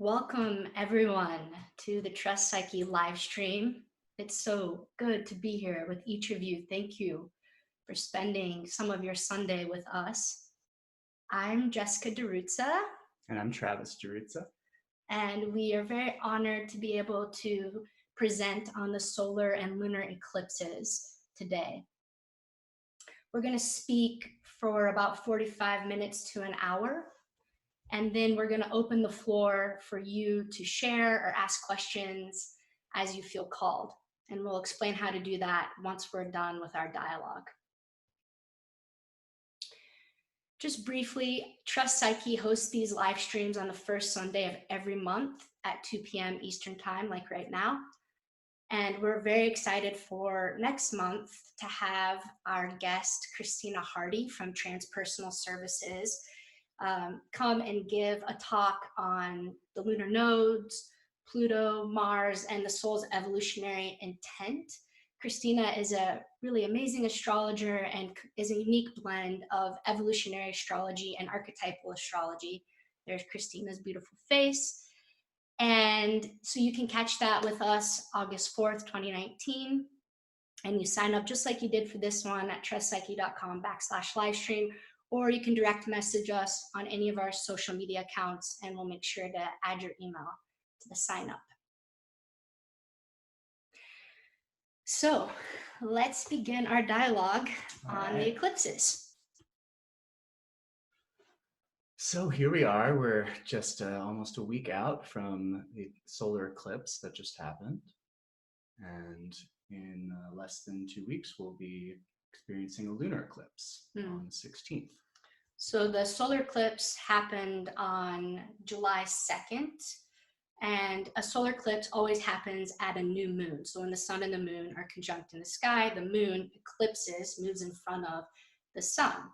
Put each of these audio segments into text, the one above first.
Welcome everyone to the Trust Psyche live stream. It's so good to be here with each of you. Thank you for spending some of your Sunday with us. I'm Jessica DiRuzza. And I'm Travis DiRuzza. And we are very honored to be able to present on the solar and lunar eclipses today. We're going to speak for about 45 minutes to an hour. And then we're going to open the floor for you to share or ask questions as you feel called. And we'll explain how to do that once we're done with our dialogue. Just briefly, Trust Psyche hosts these live streams on the first Sunday of every month at 2 p.m. Eastern Time, like right now. And we're very excited for next month to have our guest, Christina Hardy from Transpersonal Services, come and give a talk on the lunar nodes, Pluto, Mars, and the soul's evolutionary intent. Christina is a really amazing astrologer and is a unique blend of evolutionary astrology and archetypal astrology. There's Christina's beautiful face. And so you can catch that with us August 4th, 2019. And you sign up just like you did for this one at trustpsyche.com/livestream, or you can direct message us on any of our social media accounts and we'll make sure to add your email to the sign up. So let's begin our dialogue on the eclipses. So here we are. We're just almost a week out from the solar eclipse that just happened. And in less than 2 weeks, we'll be experiencing a lunar eclipse on the 16th. So the solar eclipse happened on July 2nd. And a solar eclipse always happens at a new moon. So when the sun and the moon are conjunct in the sky, the moon eclipses, moves in front of the sun.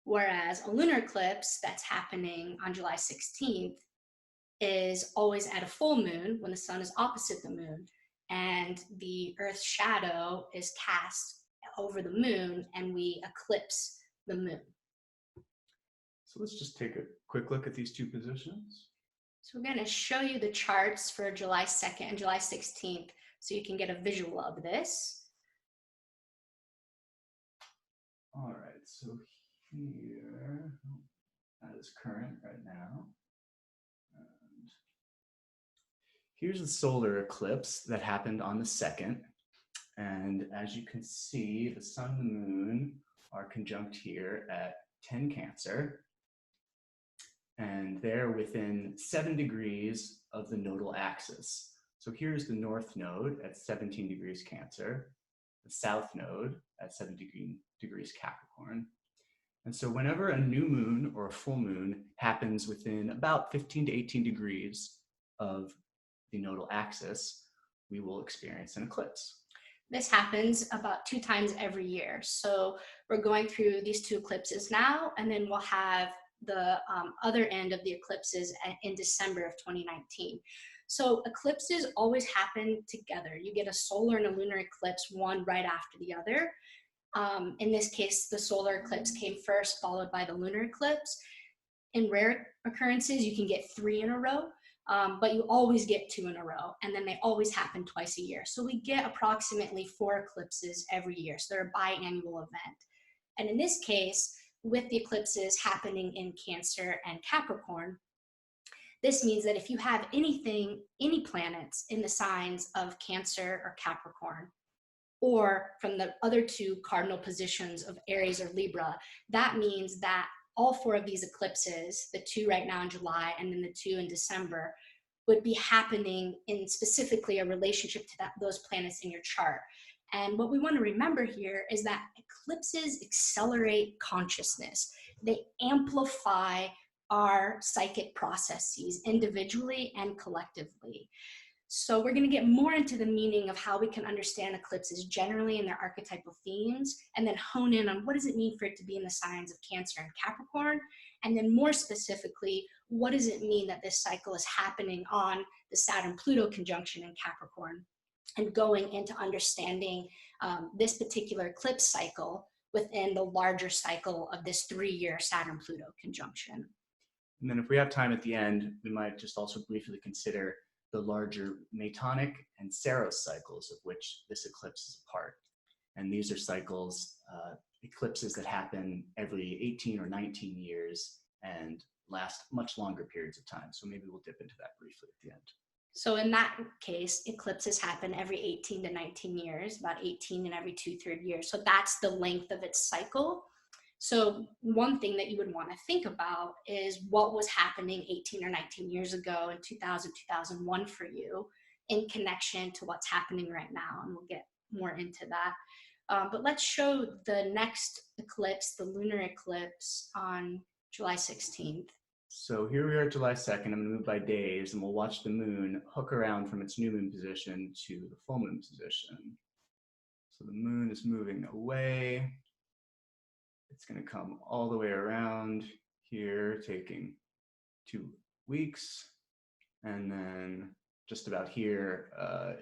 Whereas a lunar eclipse that's happening on July 16th is always at a full moon when the sun is opposite the moon and the Earth's shadow is cast over the moon and we eclipse the moon. So let's just take a quick look at these two positions. So we're going to show you the charts for July 2nd and July 16th so you can get a visual of this. All right, so here, that is current right now. And here's the solar eclipse that happened on the 2nd. And as you can see, the sun and the moon are conjunct here at 10 Cancer. And they're within 7 degrees of the nodal axis. So here's the north node at 17 degrees Cancer, the south node at 17 degrees Capricorn. And so whenever a new moon or a full moon happens within about 15 to 18 degrees of the nodal axis, we will experience an eclipse. This happens about 2 times every year. So we're going through these 2 eclipses now, and then we'll have the other end of the eclipses in December of 2019. So eclipses always happen together. You get a solar and a lunar eclipse, one right after the other. In this case, the solar eclipse came first, followed by the lunar eclipse. In rare occurrences, you can get 3 in a row, but you always get 2 in a row, and then they always happen twice a year. So we get approximately 4 eclipses every year. So they're a biannual event. And in this case, with the eclipses happening in Cancer and Capricorn, this means that if you have any planets in the signs of Cancer or Capricorn, or from the other 2 cardinal positions of Aries or Libra, that means that all 4 of these eclipses, the 2 right now in July and then the 2 in December, would be happening in specifically a relationship to those planets in your chart. And what we want to remember here is that eclipses accelerate consciousness. They amplify our psychic processes individually and collectively. So we're going to get more into the meaning of how we can understand eclipses generally and their archetypal themes, and then hone in on what does it mean for it to be in the signs of Cancer and Capricorn, and then more specifically, what does it mean that this cycle is happening on the Saturn-Pluto conjunction in Capricorn, and going into understanding this particular eclipse cycle within the larger cycle of this 3-year Saturn-Pluto conjunction. And then if we have time at the end, we might just also briefly consider the larger Metonic and Saros cycles of which this eclipse is a part. And these are cycles, eclipses that happen every 18 or 19 years and last much longer periods of time. So maybe we'll dip into that briefly at the end. So in that case, eclipses happen every 18 to 19 years, about 18 in every 2/3 years. So that's the length of its cycle. So one thing that you would want to think about is what was happening 18 or 19 years ago in 2000, 2001 for you in connection to what's happening right now. And we'll get more into that. But let's show the next eclipse, the lunar eclipse on July 16th. So here we are at July 2nd. I'm going to move by days, and we'll watch the moon hook around from its new moon position to the full moon position. So the moon is moving away. It's going to come all the way around here, taking 2 weeks. And then just about here,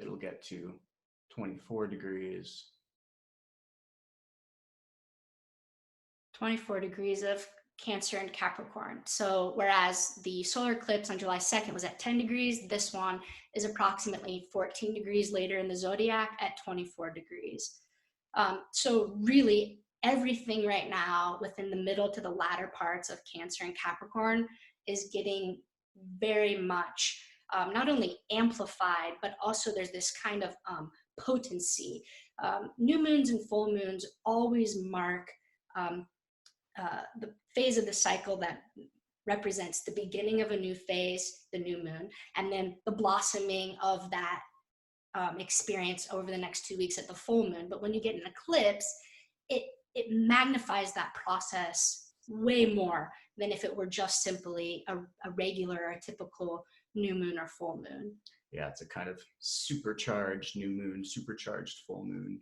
it'll get to 24 degrees. 24 degrees of Cancer and Capricorn. So whereas the solar eclipse on July 2nd was at 10 degrees, this one is approximately 14 degrees later in the zodiac at 24 degrees. So really everything right now within the middle to the latter parts of Cancer and Capricorn is getting very much not only amplified, but also there's this kind of potency. New moons and full moons always mark the phase of the cycle that represents the beginning of a new phase, the new moon, and then the blossoming of that experience over the next 2 weeks at the full moon. But when you get an eclipse, it magnifies that process way more than if it were just simply a regular or a typical new moon or full moon. Yeah, it's a kind of supercharged new moon, supercharged full moon,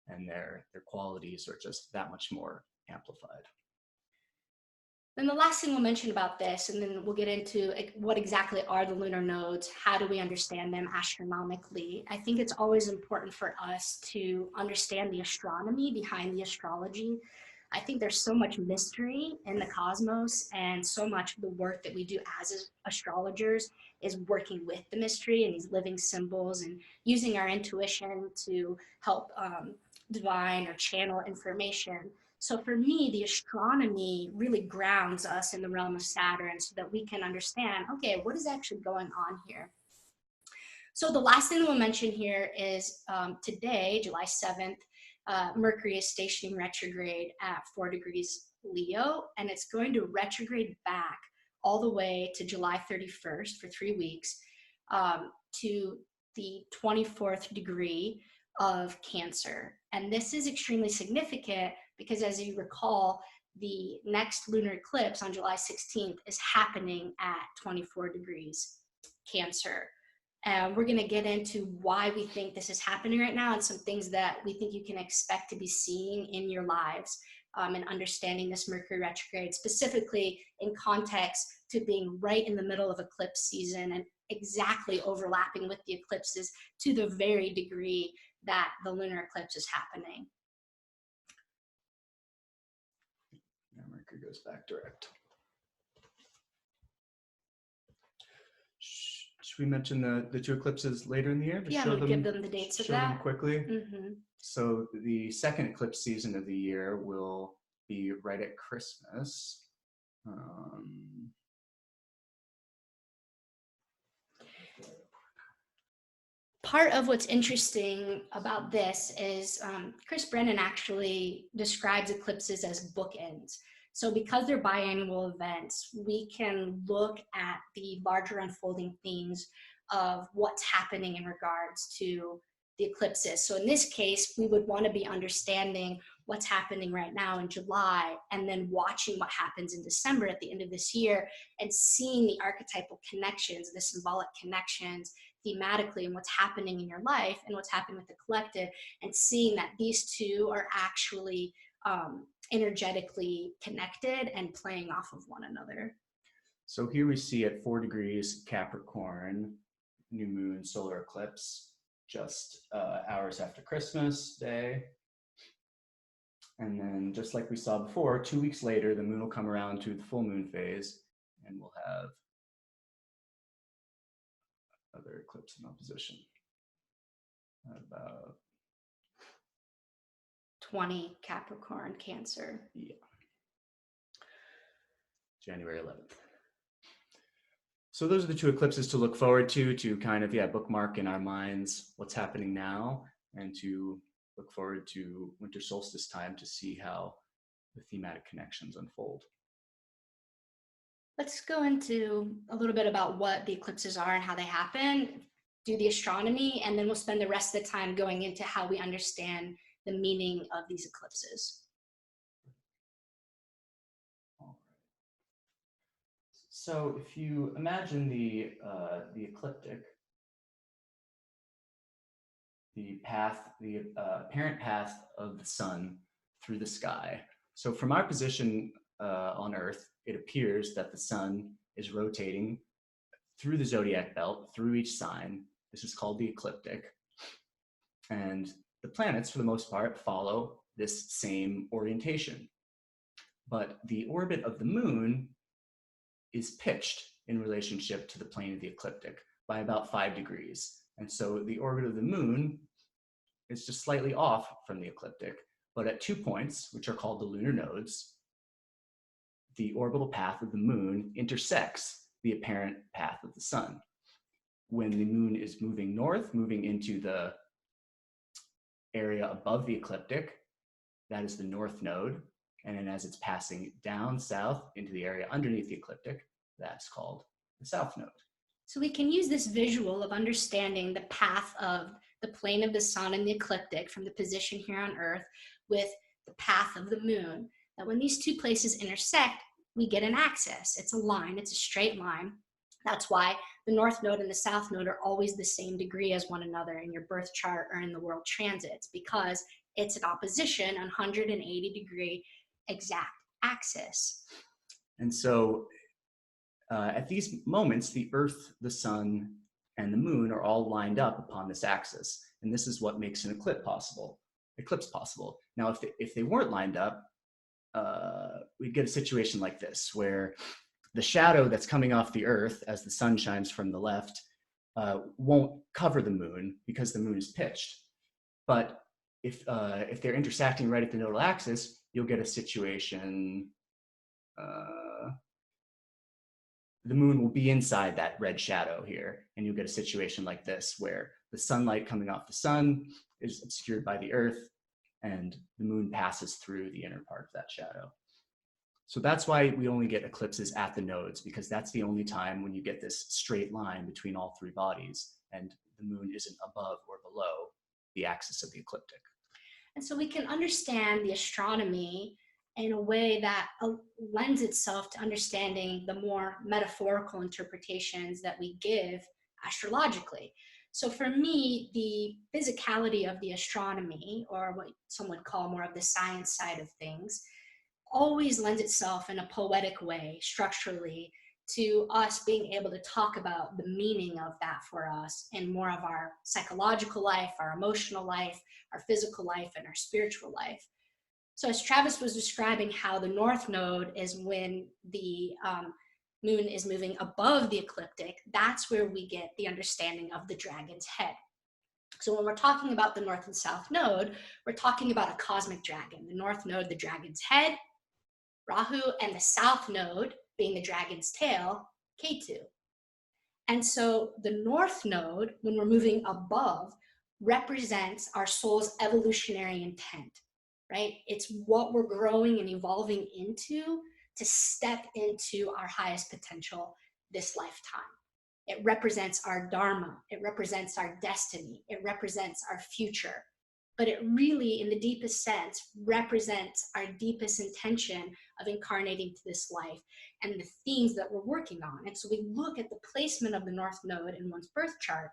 and their qualities are just that much more amplified. Then the last thing we'll mention about this, and then we'll get into what exactly are the lunar nodes, how do we understand them astronomically. I think it's always important for us to understand the astronomy behind the astrology. I think there's so much mystery in the cosmos, and so much of the work that we do as astrologers is working with the mystery and these living symbols and using our intuition to help divine or channel information. So for me, the astronomy really grounds us in the realm of Saturn so that we can understand, okay, what is actually going on here? So the last thing we'll mention here is today, July 7th, Mercury is stationing retrograde at 4 degrees Leo, and it's going to retrograde back all the way to July 31st for 3 weeks to the 24th degree of Cancer. And this is extremely significant because, as you recall, the next lunar eclipse on July 16th is happening at 24 degrees Cancer. And we're going to get into why we think this is happening right now and some things that we think you can expect to be seeing in your lives and understanding this Mercury retrograde, specifically in context to being right in the middle of eclipse season and exactly overlapping with the eclipses to the very degree that the lunar eclipse is happening. Yeah, Mercury goes back direct. Should we mention the 2 eclipses later in the year? Yeah, I'm going to give them the dates of that. Show them quickly. Mm-hmm. So the second eclipse season of the year will be right at Christmas. Part of what's interesting about this is Chris Brennan actually describes eclipses as bookends. So because they're biannual events, we can look at the larger unfolding themes of what's happening in regards to the eclipses. So in this case, we would want to be understanding what's happening right now in July and then watching what happens in December at the end of this year and seeing the archetypal connections, the symbolic connections thematically and what's happening in your life and what's happening with the collective, and seeing that these two are actually energetically connected and playing off of one another. So here we see at 4 degrees Capricorn, new moon solar eclipse, just hours after Christmas Day. And then just like we saw before, 2 weeks later, the moon will come around to the full moon phase. and we'll have other eclipse in opposition. About 20 Capricorn, Cancer. Yeah. January 11th. So those are the two eclipses to look forward to kind of, bookmark in our minds what's happening now, and to look forward to winter solstice time to see how the thematic connections unfold. Let's go into a little bit about what the eclipses are and how they happen, do the astronomy, and then we'll spend the rest of the time going into how we understand the meaning of these eclipses. So if you imagine the ecliptic, the apparent path of the sun through the sky. So from our position on Earth, it appears that the sun is rotating through the zodiac belt, through each sign. This is called the ecliptic. And the planets, for the most part, follow this same orientation. But the orbit of the moon is pitched in relationship to the plane of the ecliptic by about 5 degrees. And so the orbit of the moon is just slightly off from the ecliptic, but at 2 points, which are called the lunar nodes, the orbital path of the moon intersects the apparent path of the sun. When the moon is moving north, moving into the area above the ecliptic, that is the north node. And then as it's passing down south into the area underneath the ecliptic, that's called the south node. So we can use this visual of understanding the path of the plane of the sun and the ecliptic from the position here on Earth with the path of the moon. That when these two places intersect, we get an axis. It's a line, it's a straight line. That's why the north node and the south node are always the same degree as one another in your birth chart or in the world transits, because it's an opposition on 180 degree exact axis. And so at these moments, the Earth, the sun, and the moon are all lined up upon this axis. And this is what makes an eclipse possible. Now, if they weren't lined up, we'd get a situation like this, where the shadow that's coming off the Earth as the sun shines from the left won't cover the moon because the moon is pitched. But if they're intersecting right at the nodal axis, you'll get a situation, the moon will be inside that red shadow here, and you'll get a situation like this, where the sunlight coming off the sun is obscured by the Earth, and the moon passes through the inner part of that shadow. So that's why we only get eclipses at the nodes, because that's the only time when you get this straight line between all three bodies, and the moon isn't above or below the axis of the ecliptic. And so we can understand the astronomy in a way that lends itself to understanding the more metaphorical interpretations that we give astrologically. So for me, the physicality of the astronomy, or what some would call more of the science side of things, always lends itself in a poetic way, structurally, to us being able to talk about the meaning of that for us in more of our psychological life, our emotional life, our physical life, and our spiritual life. So as Travis was describing how the north node is when the moon is moving above the ecliptic, that's where we get the understanding of the dragon's head. So when we're talking about the north and south node, we're talking about a cosmic dragon. The north node, the dragon's head, Rahu, and the south node being the dragon's tail, Ketu. And so the north node, when we're moving above, represents our soul's evolutionary intent, right? It's what we're growing and evolving into to step into our highest potential this lifetime. It represents our dharma. It represents our destiny. It represents our future. But it really, in the deepest sense, represents our deepest intention of incarnating to this life and the themes that we're working on. And so we look at the placement of the north node in one's birth chart,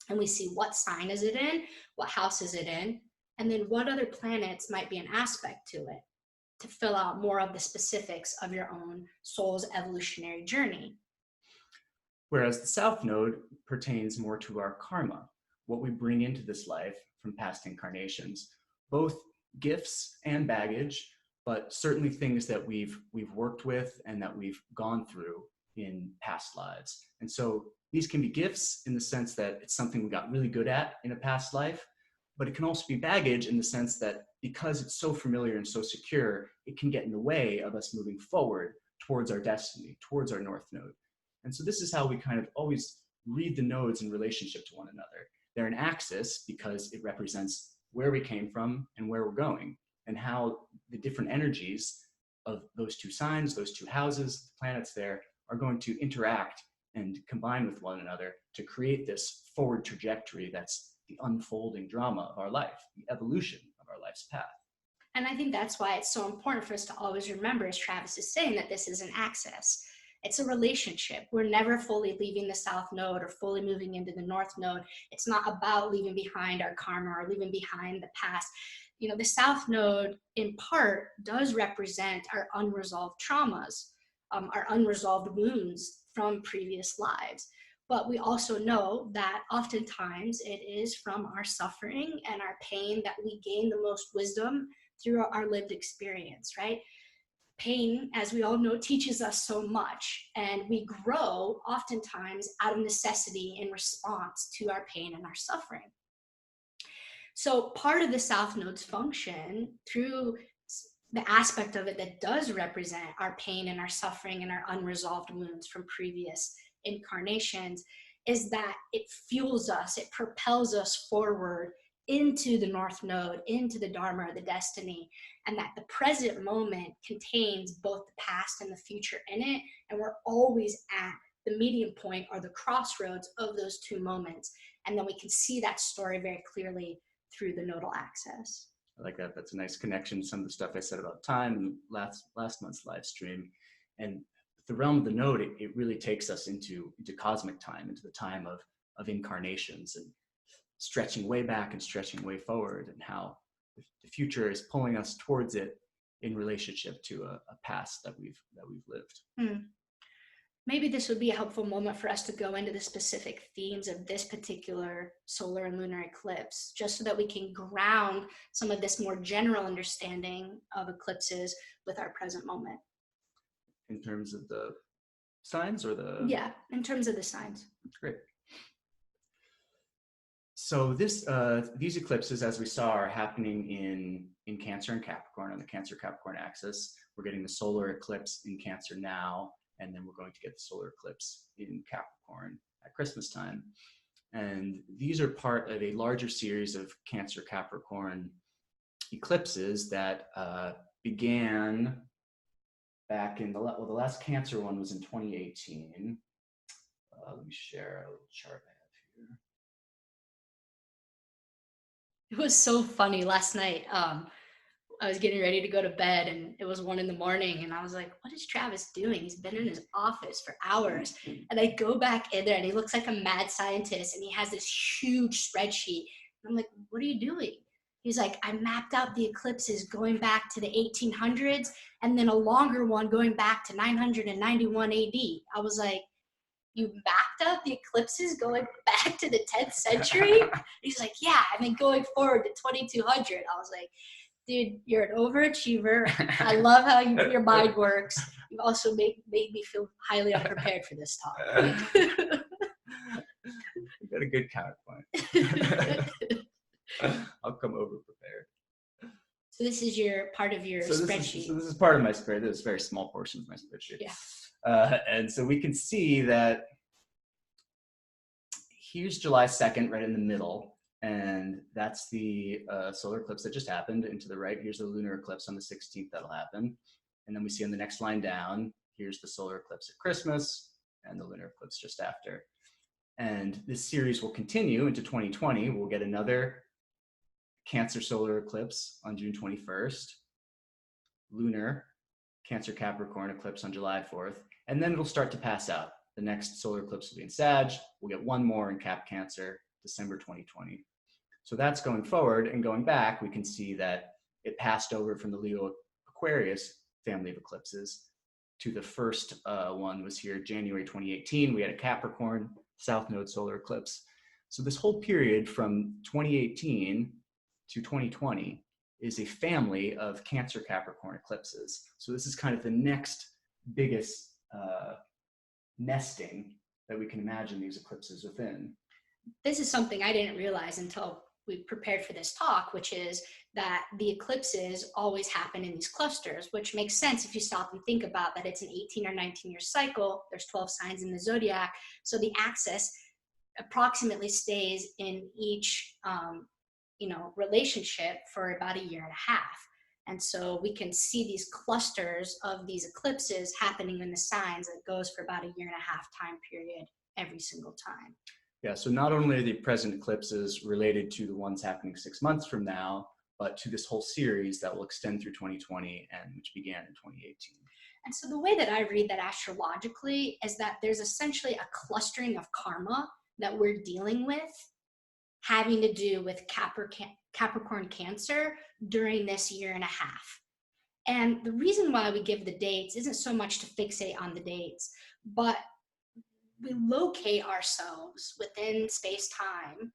and we see what sign is it in, what house is it in, and then what other planets might be an aspect to it to fill out more of the specifics of your own soul's evolutionary journey. Whereas the south node pertains more to our karma, what we bring into this life from past incarnations, both gifts and baggage, but certainly things that we've worked with and that we've gone through in past lives. And so these can be gifts in the sense that it's something we got really good at in a past life, but it can also be baggage in the sense that because it's so familiar and so secure, it can get in the way of us moving forward towards our destiny, towards our north node. And so this is how we kind of always read the nodes in relationship to one another. They're an axis because it represents where we came from and where we're going, and how the different energies of those two signs, those two houses, the planets there, are going to interact and combine with one another to create this forward trajectory that's the unfolding drama of our life, the evolution of our life's path. And I think that's why it's so important for us to always remember, as Travis is saying, that this is an axis. It's a relationship. We're never fully leaving the south node or fully moving into the north node. It's not about leaving behind our karma or leaving behind the past. You know, the south node in part does represent our unresolved traumas, our unresolved wounds from previous lives. But we also know that oftentimes it is from our suffering and our pain that we gain the most wisdom through our lived experience, right? Pain, as we all know, teaches us so much, and we grow oftentimes out of necessity in response to our pain and our suffering. So part of the South Node's function, through the aspect of it that does represent our pain and our suffering and our unresolved wounds from previous incarnations, is that it fuels us, it propels us forward into the North Node, into the Dharma or the destiny, and that the present moment contains both the past and the future in it, and we're always at the medium point or the crossroads of those two moments, and then we can see that story very clearly through the nodal axis. I like that. That's a nice connection to some of the stuff I said about time in last month's live stream. And the realm of the node, it really takes us into cosmic time, into the time of incarnations, and stretching way back and stretching way forward, and how the future is pulling us towards it in relationship to a past that we've lived. Maybe this would be a helpful moment for us to go into the specific themes of this particular solar and lunar eclipse, just so that we can ground some of this more general understanding of eclipses with our present moment. In terms of the signs or the... Yeah, in terms of the signs. Great. So these eclipses, as we saw, are happening in Cancer and Capricorn, on the Cancer-Capricorn axis. We're getting the solar eclipse in Cancer now, and then we're going to get the solar eclipse in Capricorn at Christmas time. And these are part of a larger series of Cancer-Capricorn eclipses that began back in the last Cancer one was in 2018. Let me share a little chart I have here. It was so funny last night. I was getting ready to go to bed, and it was 1 a.m, and I was like, what is Travis doing? He's been in his office for hours. And I go back in there, and he looks like a mad scientist, and he has this huge spreadsheet. And I'm like, what are you doing? He's like, I mapped out the eclipses going back to the 1800s, and then a longer one going back to 991 AD. I was like, you mapped out the eclipses going back to the 10th century? He's like, yeah, and then going forward to 2200. I was like, dude, you're an overachiever. I love how your mind works. You also made me feel highly unprepared for this talk. You got a good counterpoint. I'll come over prepared. So this is part of your spreadsheet. This is part of my spreadsheet. This is a very small portion of my spreadsheet. Yeah. And so we can see that here's July 2nd, right in the middle. And that's the solar eclipse that just happened. And to the right, here's the lunar eclipse on the 16th that'll happen. And then we see on the next line down, here's the solar eclipse at Christmas and the lunar eclipse just after. And this series will continue into 2020. We'll get another Cancer solar eclipse on June 21st, lunar Cancer Capricorn eclipse on July 4th, and then it'll start to pass out. The next solar eclipse will be in Sag. We'll get one more in Cap Cancer, December 2020. So that's going forward, and going back, we can see that it passed over from the Leo Aquarius family of eclipses to the first one was here January 2018. We had a Capricorn South Node solar eclipse. So this whole period from 2018 to 2020 is a family of Cancer Capricorn eclipses. So this is kind of the next biggest nesting that we can imagine these eclipses within. This is something I didn't realize until we prepared for this talk, which is that the eclipses always happen in these clusters, which makes sense if you stop and think about that. It's an 18 or 19-year cycle. There's 12 signs in the zodiac. So the axis approximately stays in each relationship for about a year and a half. And so we can see these clusters of these eclipses happening in the signs that goes for about a year and a half time period every single time. Yeah, so not only are the present eclipses related to the ones happening 6 months from now, but to this whole series that will extend through 2020 and which began in 2018. And so the way that I read that astrologically is that there's essentially a clustering of karma that we're dealing with having to do with Capricorn Cancer during this year and a half. And the reason why we give the dates isn't so much to fixate on the dates, but we locate ourselves within space-time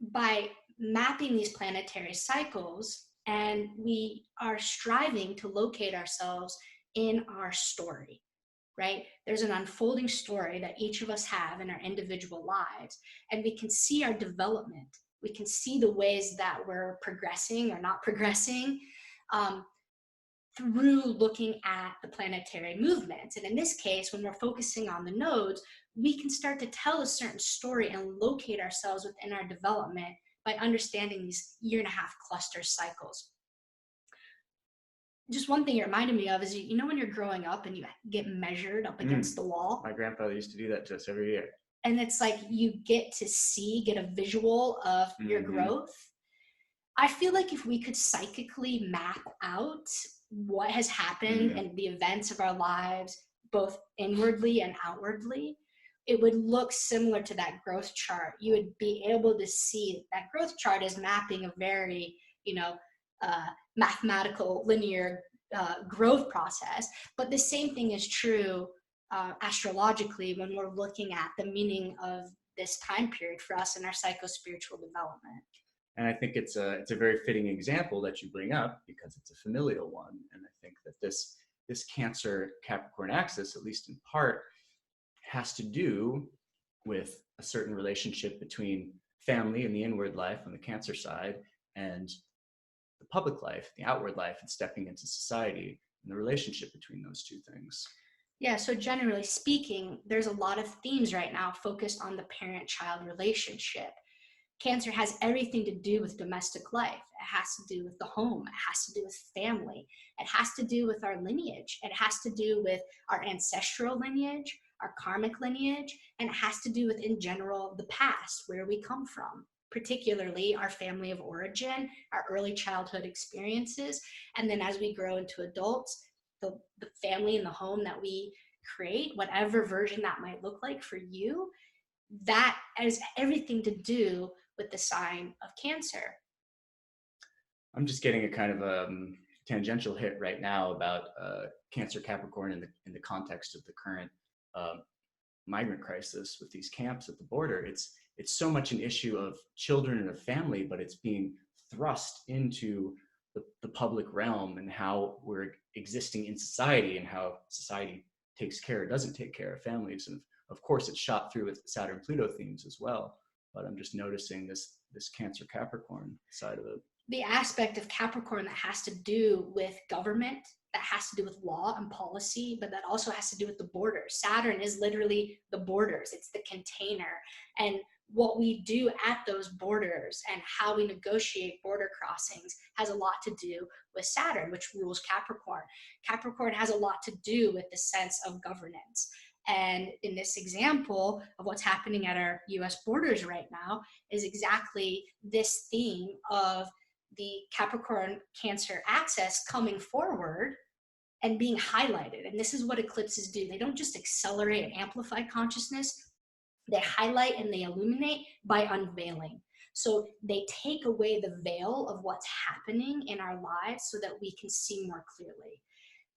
by mapping these planetary cycles, and we are striving to locate ourselves in our story, right? There's an unfolding story that each of us have in our individual lives, and we can see our development. We can see the ways that we're progressing or not progressing through looking at the planetary movements. And in this case, when we're focusing on the nodes, we can start to tell a certain story and locate ourselves within our development by understanding these year-and-a-half cluster cycles. Just one thing it reminded me of is, when you're growing up and you get measured up against the wall. My grandfather used to do that to us every year. And it's like you get a visual of your growth. I feel like if we could psychically map out what has happened and the events of our lives, both inwardly and outwardly, it would look similar to that growth chart. You would be able to see that growth chart is mapping a very, mathematical linear growth process. But the same thing is true astrologically when we're looking at the meaning of this time period for us in our psycho-spiritual development. And I think it's a very fitting example that you bring up because it's a familial one. And I think that this Cancer Capricorn axis, at least in part, has to do with a certain relationship between family and the inward life on the Cancer side and the public life, the outward life, and stepping into society, and the relationship between those two things. Yeah, so generally speaking, there's a lot of themes right now focused on the parent-child relationship. Cancer has everything to do with domestic life. It has to do with the home. It has to do with family. It has to do with our lineage. It has to do with our ancestral lineage, our karmic lineage, and it has to do with, in general, the past, where we come from, particularly our family of origin, our early childhood experiences. And then as we grow into adults, the family and the home that we create, whatever version that might look like for you, that has everything to do with the sign of Cancer. I'm just getting a kind of a tangential hit right now about Cancer Capricorn in the context of the current migrant crisis with these camps at the border. It's so much an issue of children and a family, but it's being thrust into the public realm and how we're existing in society and how society takes care or doesn't take care of families. And of course, it's shot through with Saturn-Pluto themes as well. But I'm just noticing this Cancer Capricorn side of it. The aspect of Capricorn that has to do with government, that has to do with law and policy, but that also has to do with the borders. Saturn is literally the borders. It's the container. And what we do at those borders and how we negotiate border crossings has a lot to do with Saturn, which rules Capricorn. Capricorn has a lot to do with the sense of governance. And in this example of what's happening at our US borders right now is exactly this theme of the Capricorn Cancer axis coming forward and being highlighted. And this is what eclipses do. They don't just accelerate and amplify consciousness. They highlight and they illuminate by unveiling. So they take away the veil of what's happening in our lives so that we can see more clearly.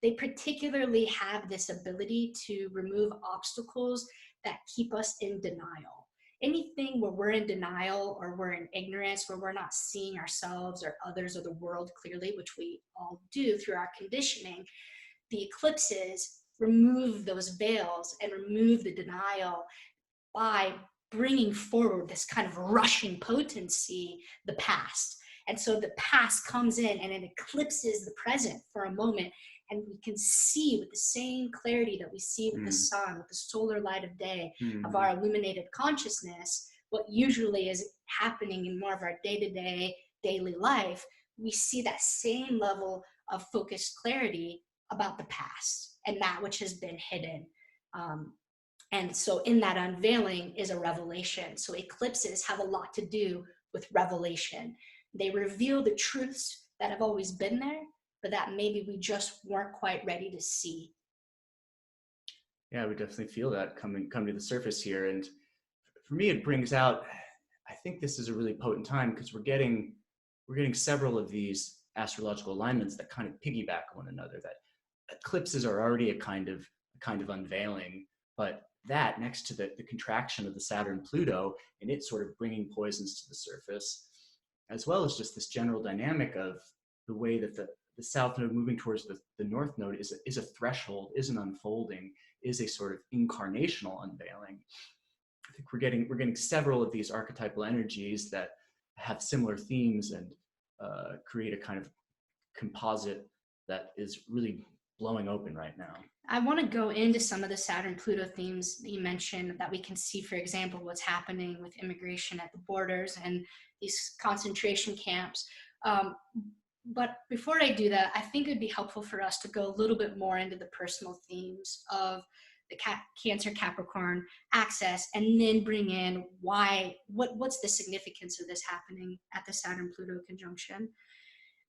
They particularly have this ability to remove obstacles that keep us in denial. Anything where we're in denial or we're in ignorance, where we're not seeing ourselves or others or the world clearly, which we all do through our conditioning, the eclipses remove those veils and remove the denial by bringing forward this kind of rushing potency, the past. And so the past comes in and it eclipses the present for a moment. And we can see with the same clarity that we see with the sun, with the solar light of day, of our illuminated consciousness, what usually is happening in more of our day-to-day daily life, we see that same level of focused clarity about the past and that which has been hidden. And so in that unveiling is a revelation. So eclipses have a lot to do with revelation. They reveal the truths that have always been there, but that maybe we just weren't quite ready to see. Yeah, we definitely feel that coming to the surface here. And for me, it brings out, I think this is a really potent time because we're getting several of these astrological alignments that kind of piggyback one another. That eclipses are already a kind of unveiling, but that next to the contraction of the Saturn-Pluto and it sort of bringing poisons to the surface, as well as just this general dynamic of the way that the south node moving towards the north node is a threshold, is an unfolding, is a sort of incarnational unveiling. I think we're getting several of these archetypal energies that have similar themes and create a kind of composite that is really blowing open right now. I want to go into some of the Saturn-Pluto themes that you mentioned that we can see, for example, what's happening with immigration at the borders and these concentration camps. But before I do that, I think it would be helpful for us to go a little bit more into the personal themes of the Cancer Capricorn axis, and then bring in what's the significance of this happening at the Saturn-Pluto conjunction.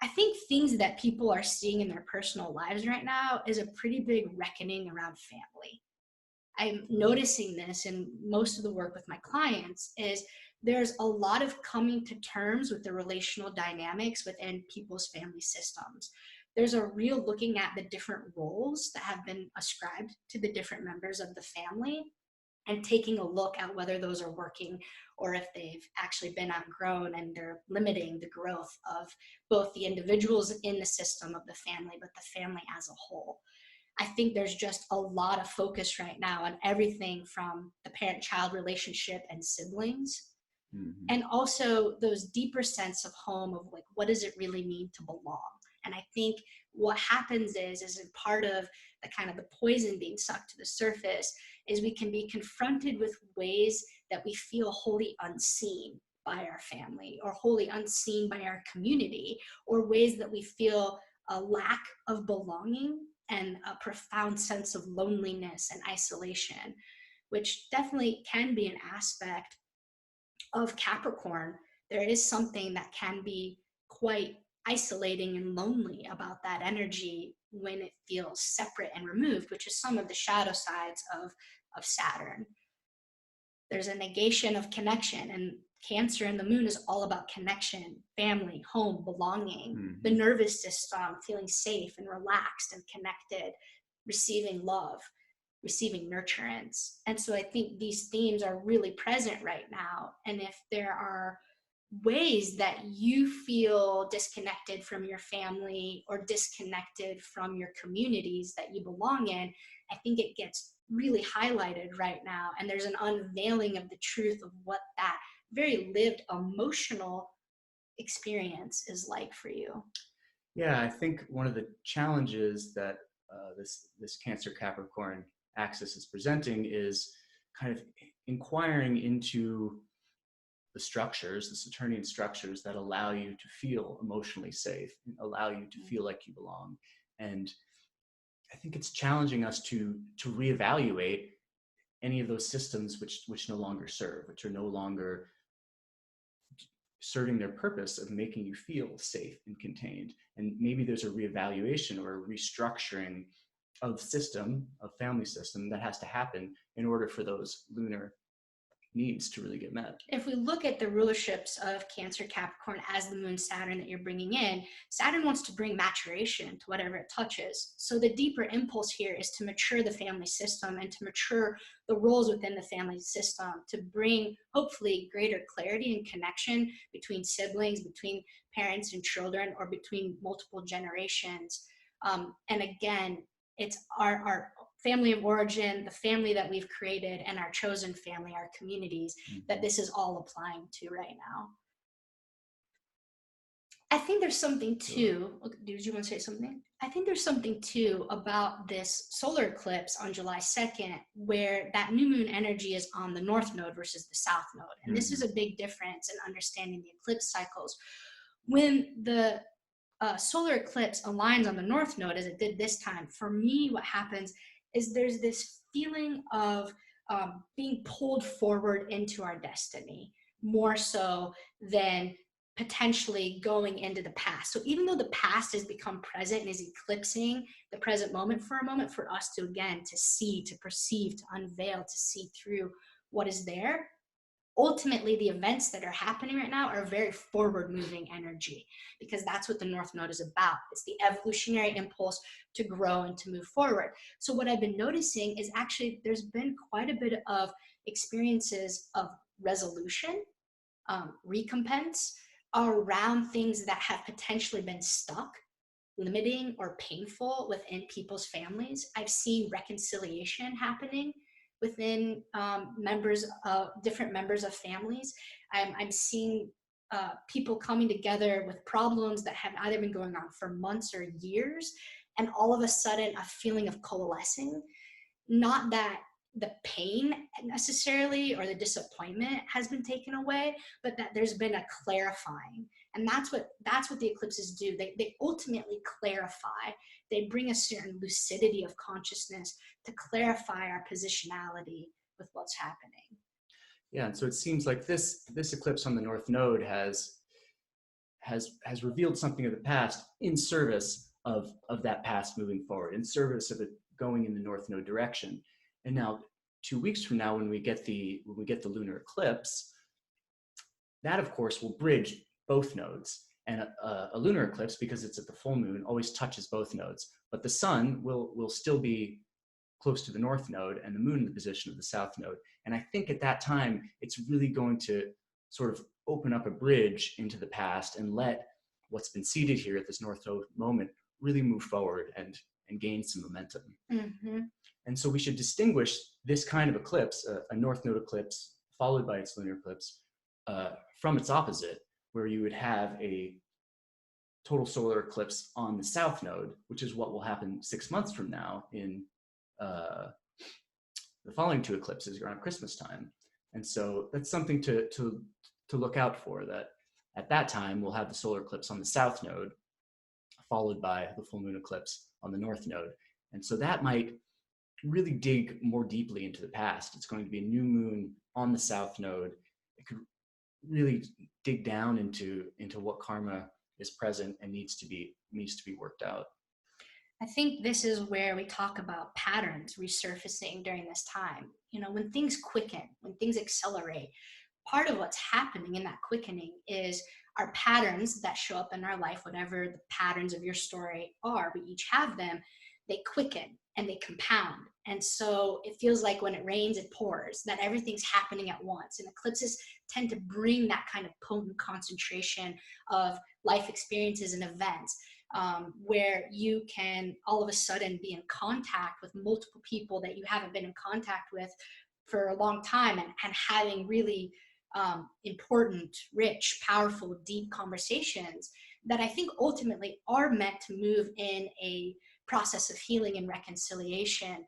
I think things that people are seeing in their personal lives right now is a pretty big reckoning around family. I'm noticing this in most of the work with my clients is there's a lot of coming to terms with the relational dynamics within people's family systems. There's a real looking at the different roles that have been ascribed to the different members of the family and taking a look at whether those are working or if they've actually been outgrown and they're limiting the growth of both the individuals in the system of the family, but the family as a whole. I think there's just a lot of focus right now on everything from the parent-child relationship and siblings, and also those deeper sense of home of like, what does it really mean to belong? And I think what happens is in part of the kind of the poison being sucked to the surface is we can be confronted with ways that we feel wholly unseen by our family or wholly unseen by our community, or ways that we feel a lack of belonging and a profound sense of loneliness and isolation, which definitely can be an aspect of Capricorn. There is something that can be quite isolating and lonely about that energy when it feels separate and removed, which is some of the shadow sides of Saturn. There's a negation of connection, and Cancer and the moon is all about connection, family, home, belonging, the nervous system, feeling safe and relaxed and connected, receiving love, receiving nurturance. And so I think these themes are really present right now. And if there are ways that you feel disconnected from your family or disconnected from your communities that you belong in, I think it gets really highlighted right now. And there's an unveiling of the truth of what that very lived emotional experience is like for you. Yeah, I think one of the challenges that this Cancer Capricorn axis is presenting is kind of inquiring into the structures, the Saturnian structures that allow you to feel emotionally safe, and allow you to feel like you belong. And I think it's challenging us to reevaluate any of those systems which no longer serve, which are no longer serving their purpose of making you feel safe and contained. And maybe there's a reevaluation or a restructuring of family system that has to happen in order for those lunar needs to really get met. If we look at the rulerships of Cancer Capricorn as the moon Saturn that you're bringing in, Saturn wants to bring maturation to whatever it touches. So the deeper impulse here is to mature the family system and to mature the roles within the family system, to bring hopefully greater clarity and connection between siblings, between parents and children, or between multiple generations. And again, it's our family of origin, the family that we've created, and our chosen family, our communities, that this is all applying to right now. I think there's something too. Did you want to say something? I think there's something too about this solar eclipse on July 2nd, where that new moon energy is on the north node versus the south node. And this is a big difference in understanding the eclipse cycles. When the solar eclipse aligns on the north node, as it did this time, for me, what happens is there's this feeling of being pulled forward into our destiny, more so than potentially going into the past. So even though the past has become present and is eclipsing the present moment for a moment, for us to, again, to see, to perceive, to unveil, to see through what is there, ultimately the events that are happening right now are very forward moving energy, because that's what the north node is about. It's the evolutionary impulse to grow and to move forward. So what I've been noticing is actually there's been quite a bit of experiences of resolution, recompense around things that have potentially been stuck, limiting, or painful within people's families. I've seen reconciliation happening within different members of families. I'm seeing people coming together with problems that have either been going on for months or years, and all of a sudden a feeling of coalescing. Not that the pain necessarily or the disappointment has been taken away, but that there's been a clarifying. And that's what the eclipses do. They ultimately clarify. They bring a certain lucidity of consciousness to clarify our positionality with what's happening. Yeah, and so it seems like this eclipse on the north node has revealed something of the past in service of that past moving forward, in service of it going in the north node direction. And now 2 weeks from now, when we get the lunar eclipse, that of course will bridge both nodes. And a lunar eclipse, because it's at the full moon, always touches both nodes. But the sun will still be close to the north node and the moon in the position of the south node. And I think at that time, it's really going to sort of open up a bridge into the past and let what's been seeded here at this north node moment really move forward and gain some momentum. Mm-hmm. And so we should distinguish this kind of eclipse, a north node eclipse followed by its lunar eclipse, from its opposite, where you would have a total solar eclipse on the south node, which is what will happen 6 months from now in the following two eclipses around Christmas time. And so that's something to look out for, that at that time we'll have the solar eclipse on the south node, followed by the full moon eclipse on the north node. And so that might really dig more deeply into the past. It's going to be a new moon on the south node. It could really dig down into what karma is present and needs to be worked out. I think this is where we talk about patterns resurfacing during this time. You know, when things quicken, when things accelerate, part of what's happening in that quickening is our patterns that show up in our life, whatever the patterns of your story are, we each have them, they quicken and they compound. And so it feels like when it rains, it pours, that everything's happening at once. And eclipses tend to bring that kind of potent concentration of life experiences and events, where you can all of a sudden be in contact with multiple people that you haven't been in contact with for a long time, and having really important, rich, powerful, deep conversations that I think ultimately are meant to move in a process of healing and reconciliation.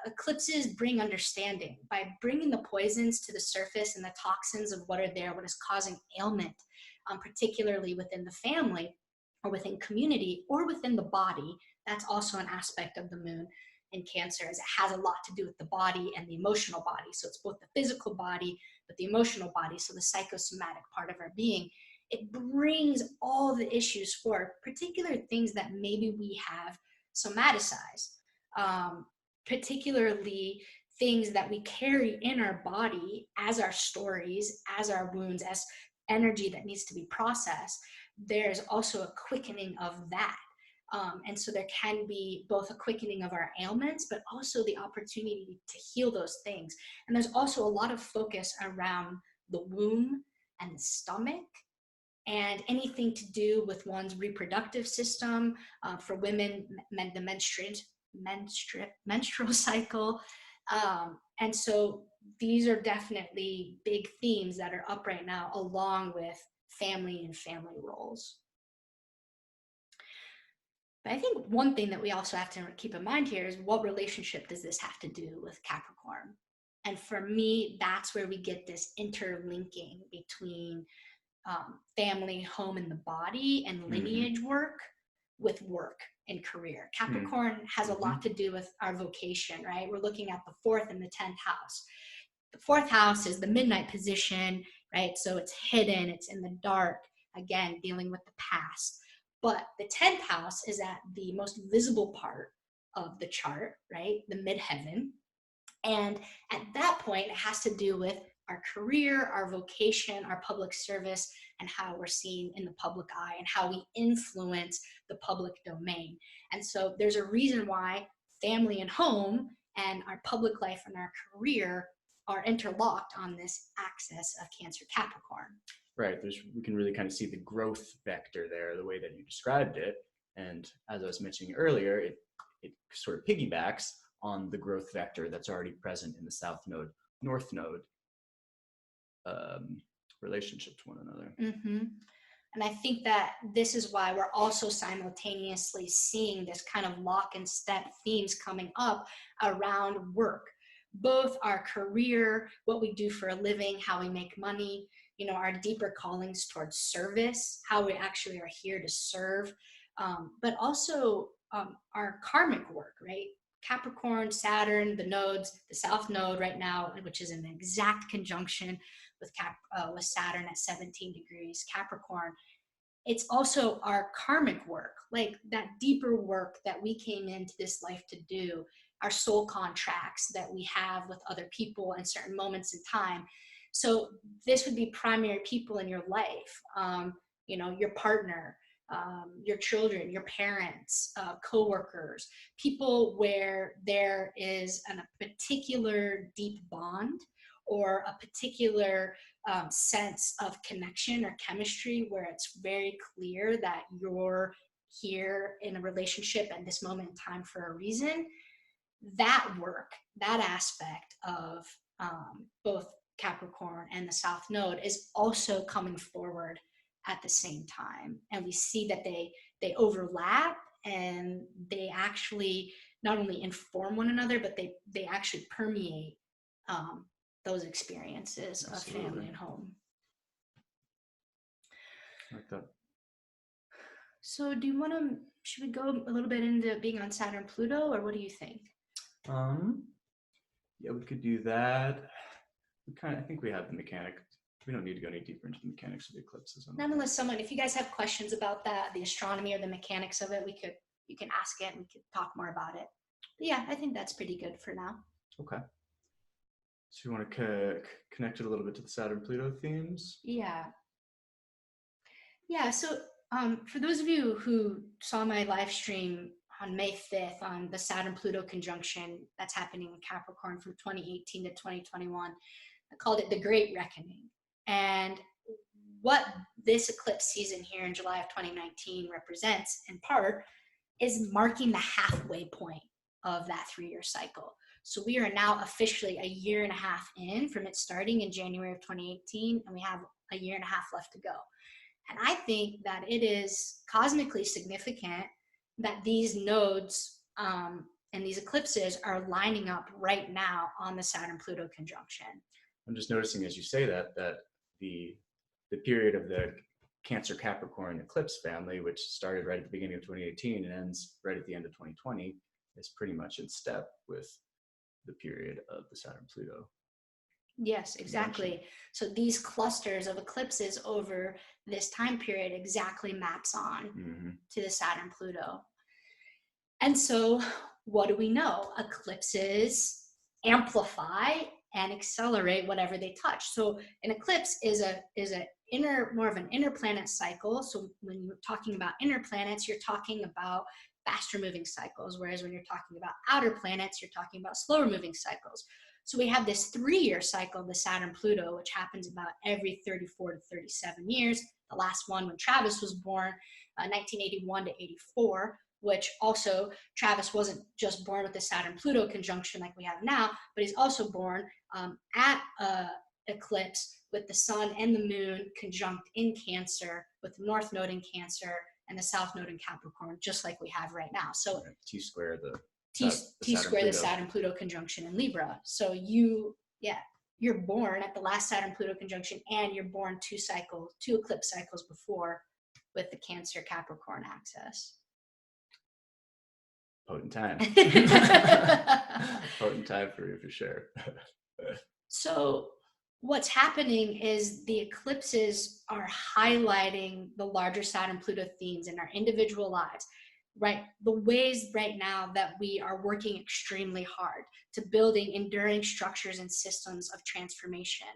Eclipses bring understanding by bringing the poisons to the surface and the toxins of what are there, what is causing ailment, particularly within the family or within community or within the body. That's also an aspect of the moon in Cancer, as it has a lot to do with the body and the emotional body. So it's both the physical body, but the emotional body, so the psychosomatic part of our being. It brings all the issues forward, particular things that maybe we have somaticized, particularly things that we carry in our body as our stories, as our wounds, as energy that needs to be processed. There's also a quickening of that. And so there can be both a quickening of our ailments, but also the opportunity to heal those things. And there's also a lot of focus around the womb and the stomach, and anything to do with one's reproductive system. For women, the menstrual cycle. And so these are definitely big themes that are up right now, along with family and family roles. But I think one thing that we also have to keep in mind here is, what relationship does this have to do with Capricorn? And for me, that's where we get this interlinking between family, home, and the body, and lineage work with work and career. Capricorn has a lot to do with our vocation, right? We're looking at the 4th and the 10th house. The 4th house is the midnight position, right? So it's hidden, it's in the dark, again, dealing with the past. But the 10th house is at the most visible part of the chart, right? The midheaven. And at that point, it has to do with our career, our vocation, our public service, and how we're seen in the public eye and how we influence the public domain. And so there's a reason why family and home and our public life and our career are interlocked on this axis of Cancer Capricorn. Right. We can really kind of see the growth vector there, the way that you described it. And as I was mentioning earlier, it sort of piggybacks on the growth vector that's already present in the South Node, North Node relationship to one another. And I think that this is why we're also simultaneously seeing this kind of lock and step themes coming up around work, both our career, what we do for a living, how we make money, our deeper callings towards service, how we actually are here to serve, but also our karmic work, right? Capricorn, Saturn, the nodes, the South Node right now, which is in an exact conjunction with Saturn at 17 degrees Capricorn. It's also our karmic work, like that deeper work that we came into this life to do, our soul contracts that we have with other people in certain moments in time. So this would be primary people in your life, your partner, your children, your parents, coworkers, people where there is a particular deep bond or a particular sense of connection or chemistry, where it's very clear that you're here in a relationship at this moment in time for a reason. That work, that aspect of both Capricorn and the South Node is also coming forward at the same time. And we see that they overlap, and they actually not only inform one another, but they actually permeate those experiences Absolutely. of family and home. Like that. So should we go a little bit into being on Saturn-Pluto, or what do you think? Yeah, we could do that. I think we have the mechanic. We don't need to go any deeper into the mechanics of the eclipses. Not unless if you guys have questions about that, the astronomy or the mechanics of it, you can ask it and we could talk more about it. But yeah, I think that's pretty good for now. Okay. So you want to connect it a little bit to the Saturn-Pluto themes? Yeah. So for those of you who saw my live stream on May 5th on the Saturn-Pluto conjunction that's happening in Capricorn from 2018 to 2021, I called it the Great Reckoning. And what this eclipse season here in July of 2019 represents, in part, is marking the halfway point of that 3-year cycle. So we are now officially a year and a half in from it starting in January of 2018, and we have a year and a half left to go. And I think that it is cosmically significant that these nodes and these eclipses are lining up right now on the Saturn-Pluto conjunction. I'm just noticing as you say that the period of the Cancer Capricorn eclipse family, which started right at the beginning of 2018 and ends right at the end of 2020, is pretty much in step with the period of the Saturn-Pluto. Yes, exactly. So these clusters of eclipses over this time period exactly maps on to the Saturn-Pluto. And so what do we know? Eclipses amplify and accelerate whatever they touch. So an eclipse is more of an inner planet cycle. So when you're talking about inner planets, you're talking about faster moving cycles, whereas when you're talking about outer planets, you're talking about slower moving cycles. So we have this 3-year cycle, the Saturn-Pluto, which happens about every 34 to 37 years. The last one when Travis was born, 1981 to 84. which also Travis wasn't just born with the Saturn-Pluto conjunction like we have now, but he's also born at a eclipse with the sun and the moon conjunct in Cancer, with the North Node in Cancer and the South Node in Capricorn, just like we have right now. So T square the Saturn-Pluto conjunction in Libra. So you're born at the last Saturn-Pluto conjunction, and you're born two eclipse cycles before with the Cancer Capricorn axis. Potent time. Potent time for you, for sure. So what's happening is the eclipses are highlighting the larger Saturn-Pluto themes in our individual lives, right? The ways right now that we are working extremely hard to building enduring structures and systems of transformation,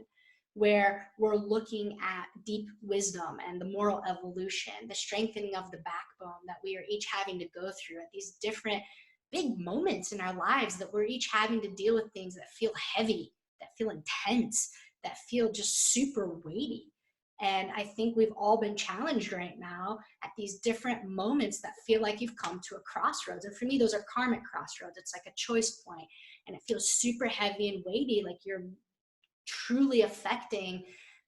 where we're looking at deep wisdom and the moral evolution, the strengthening of the backbone that we are each having to go through at these different big moments in our lives, that we're each having to deal with things that feel heavy, that feel intense, that feel just super weighty. And I think we've all been challenged right now at these different moments that feel like you've come to a crossroads. And for me, those are karmic crossroads. It's like a choice point, and it feels super heavy and weighty, like you're truly affecting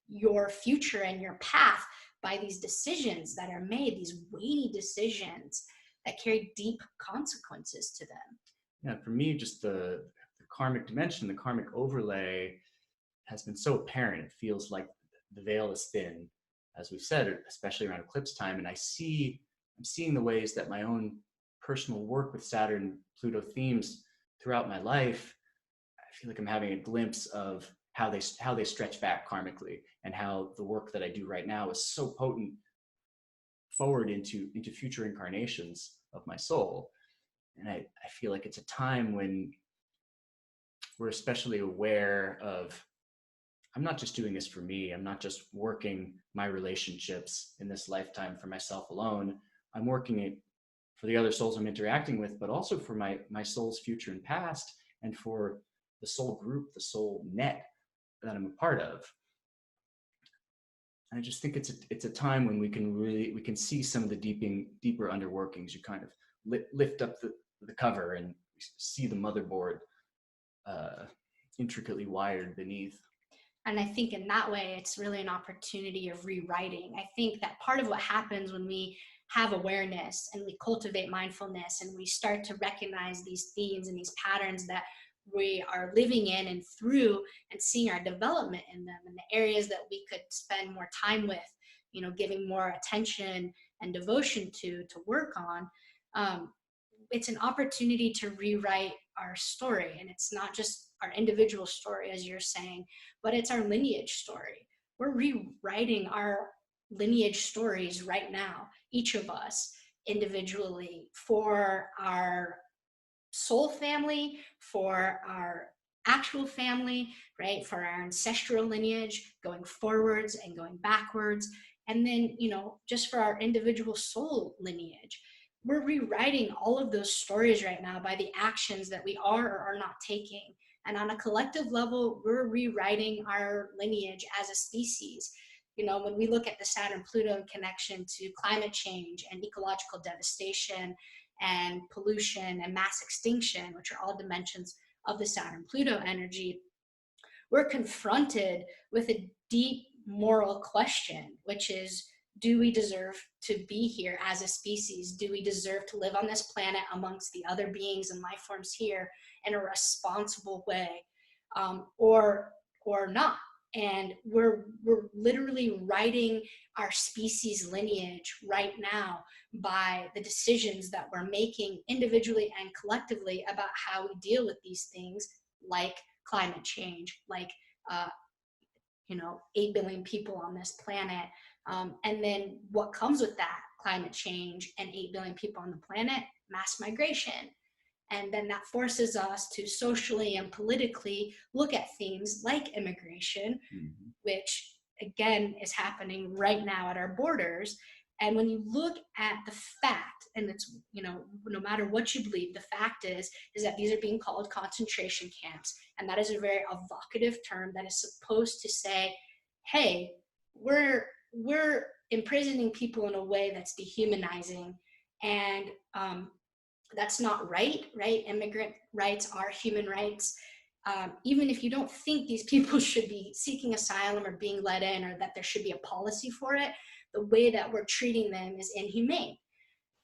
your future and your path by these decisions that are made, these weighty decisions that carry deep consequences to them. Yeah, for me, just the karmic dimension, the karmic overlay has been so apparent. It feels like the veil is thin, as we've said, especially around eclipse time. And I'm seeing the ways that my own personal work with Saturn-Pluto themes throughout my life, I feel like I'm having a glimpse of how they stretch back karmically, and how the work that I do right now is so potent forward into future incarnations of my soul. And I feel like it's a time when we're especially aware of, I'm not just doing this for me. I'm not just working my relationships in this lifetime for myself alone. I'm working it for the other souls I'm interacting with, but also for my soul's future and past, and for the soul group, the soul net that I'm a part of. And I just think it's a time when we can see some of the deeper underworkings. You kind of lift up the cover and see the motherboard intricately wired beneath. And I think in that way, it's really an opportunity of rewriting. I think that part of what happens when we have awareness and we cultivate mindfulness and we start to recognize these themes and these patterns that we are living in and through, and seeing our development in them and the areas that we could spend more time with, giving more attention and devotion to work on. It's an opportunity to rewrite our story. And it's not just our individual story, as you're saying, but it's our lineage story. We're rewriting our lineage stories right now, each of us individually, for our soul family, for our actual family, right? For our ancestral lineage, going forwards and going backwards. And then, just for our individual soul lineage. We're rewriting all of those stories right now by the actions that we are or are not taking. And on a collective level, we're rewriting our lineage as a species. When we look at the Saturn-Pluto connection to climate change and ecological devastation and pollution and mass extinction, which are all dimensions of the Saturn-Pluto energy, we're confronted with a deep moral question, which is, do we deserve to be here as a species? Do we deserve to live on this planet amongst the other beings and life forms here in a responsible way, or not? And we're literally writing our species lineage right now by the decisions that we're making individually and collectively about how we deal with these things, like climate change, like 8 billion people on this planet. And then what comes with that climate change and 8 billion people on the planet? Mass migration. And then that forces us to socially and politically look at things like immigration, which again is happening right now at our borders. And when you look at the fact, and it's, no matter what you believe, the fact is that these are being called concentration camps. And that is a very evocative term that is supposed to say, hey, we're imprisoning people in a way that's dehumanizing And that's not right, right? Immigrant rights are human rights. Even if you don't think these people should be seeking asylum or being let in, or that there should be a policy for it, the way that we're treating them is inhumane.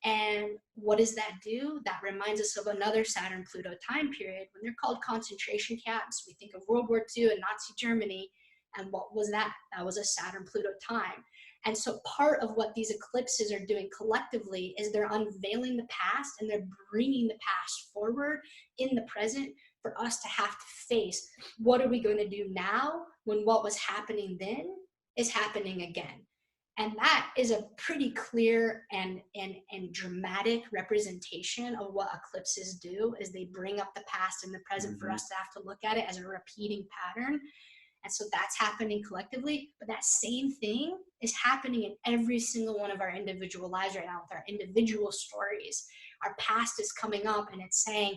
And what does that do? That reminds us of another Saturn-Pluto time period when they're called concentration camps. We think of World War II and Nazi Germany. And what was that? That was a Saturn-Pluto time. And so part of what these eclipses are doing collectively is they're unveiling the past and they're bringing the past forward in the present for us to have to face. What are we going to do now when what was happening then is happening again? And that is a pretty clear and dramatic representation of what eclipses do, is they bring up the past and the present for us to have to look at it as a repeating pattern. And so that's happening collectively, but that same thing is happening in every single one of our individual lives right now with our individual stories. Our past is coming up and it's saying,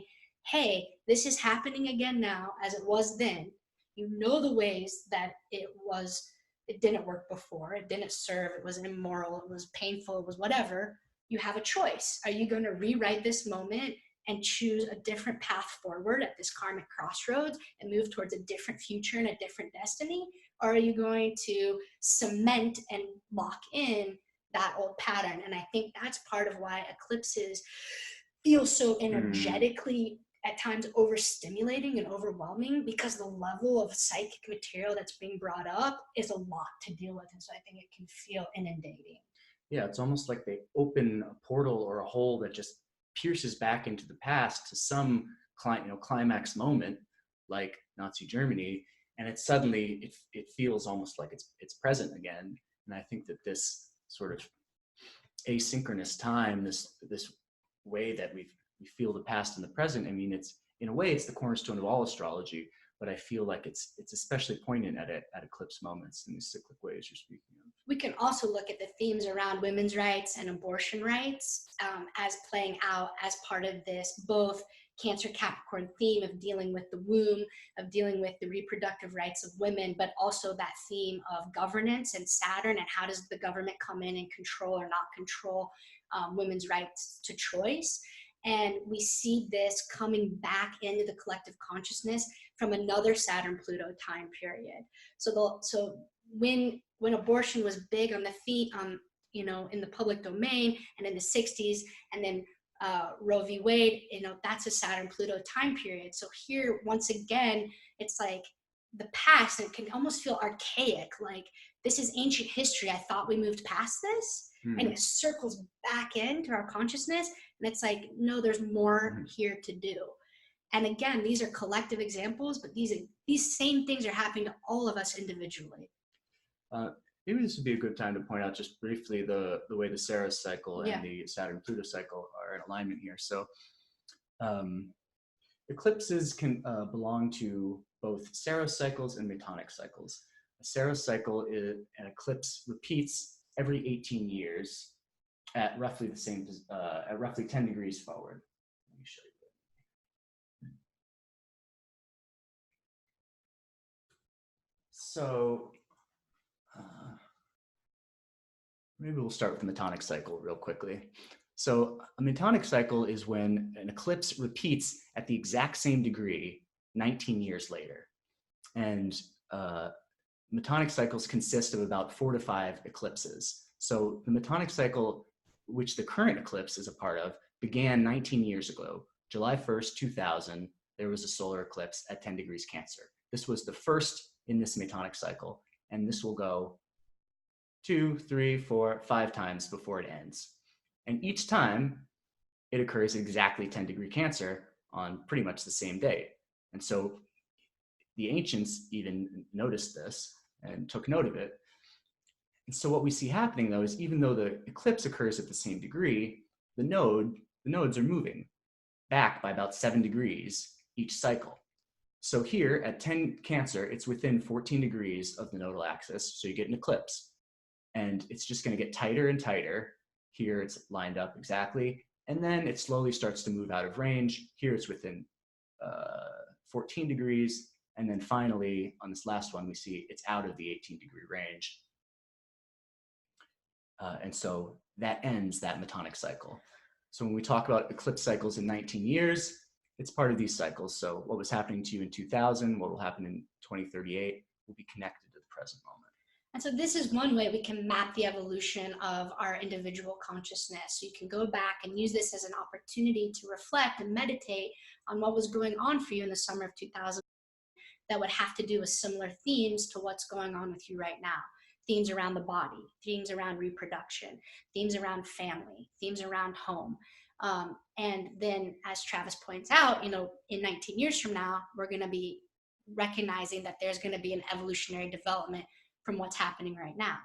hey, this is happening again now as it was then. You know the ways that it didn't work before, it didn't serve, it was immoral, it was painful, it was whatever. You have a choice. Are you going to rewrite this moment and choose a different path forward at this karmic crossroads and move towards a different future and a different destiny? Or are you going to cement and lock in that old pattern? And I think that's part of why eclipses feel so energetically at times overstimulating and overwhelming, because the level of psychic material that's being brought up is a lot to deal with. And so I think it can feel inundating. Yeah, it's almost like they open a portal or a hole that just pierces back into the past to some climax moment, like Nazi Germany, and it suddenly it feels almost like it's present again. And I think that this sort of asynchronous time, this way that we feel the past and the present, I mean, it's in a way it's the cornerstone of all astrology, but I feel like it's especially poignant at eclipse moments in these cyclic ways you're speaking of. We can also look at the themes around women's rights and abortion rights as playing out as part of this both Cancer Capricorn theme of dealing with the womb, of dealing with the reproductive rights of women, but also that theme of governance and Saturn, and how does the government come in and control or not control women's rights to choice. And we see this coming back into the collective consciousness from another Saturn-Pluto time period. So when abortion was big on the feet, in the public domain, and in the 60s, and then Roe v. Wade, that's a Saturn-Pluto time period. So here, once again, it's like the past, and it can almost feel archaic, like this is ancient history. I thought we moved past this, and it circles back into our consciousness, and it's like, no, there's more here to do. And again, these are collective examples, but these same things are happening to all of us individually. Maybe this would be a good time to point out just briefly the way the Saros cycle and the Saturn-Pluto cycle are in alignment here. So eclipses can belong to both Saros cycles and Metonic cycles. A Saros cycle is an eclipse repeats every 18 years at roughly the same, at roughly 10 degrees forward. Let me show you. So maybe we'll start with the Metonic cycle real quickly. So a Metonic cycle is when an eclipse repeats at the exact same degree 19 years later. And Metonic cycles consist of about 4 to 5 eclipses. So the Metonic cycle, which the current eclipse is a part of, began 19 years ago. July 1st, 2000, there was a solar eclipse at 10 degrees Cancer. This was the first in this Metonic cycle, and this will go 2, 3, 4, 5 times before it ends. And each time it occurs at exactly 10 degree Cancer on pretty much the same day. And so the ancients even noticed this and took note of it. And so what we see happening though is, even though the eclipse occurs at the same degree, the nodes are moving back by about 7 degrees each cycle. So here at 10 Cancer, it's within 14 degrees of the nodal axis, so you get an eclipse. And it's just going to get tighter and tighter. Here it's lined up exactly, and then it slowly starts to move out of range. Here it's within 14 degrees, and then finally on this last one we see it's out of the 18-degree range. And so that ends that Metonic cycle. So when we talk about eclipse cycles in 19 years, it's part of these cycles. So what was happening to you in 2000, what will happen in 2038 will be connected to the present moment. And so this is one way we can map the evolution of our individual consciousness. So you can go back and use this as an opportunity to reflect and meditate on what was going on for you in the summer of 2000 that would have to do with similar themes to what's going on with you right now. Themes around the body, themes around reproduction, themes around family, themes around home. And then, as Travis points out, in 19 years from now, we're going to be recognizing that there's going to be an evolutionary development from what's happening right now.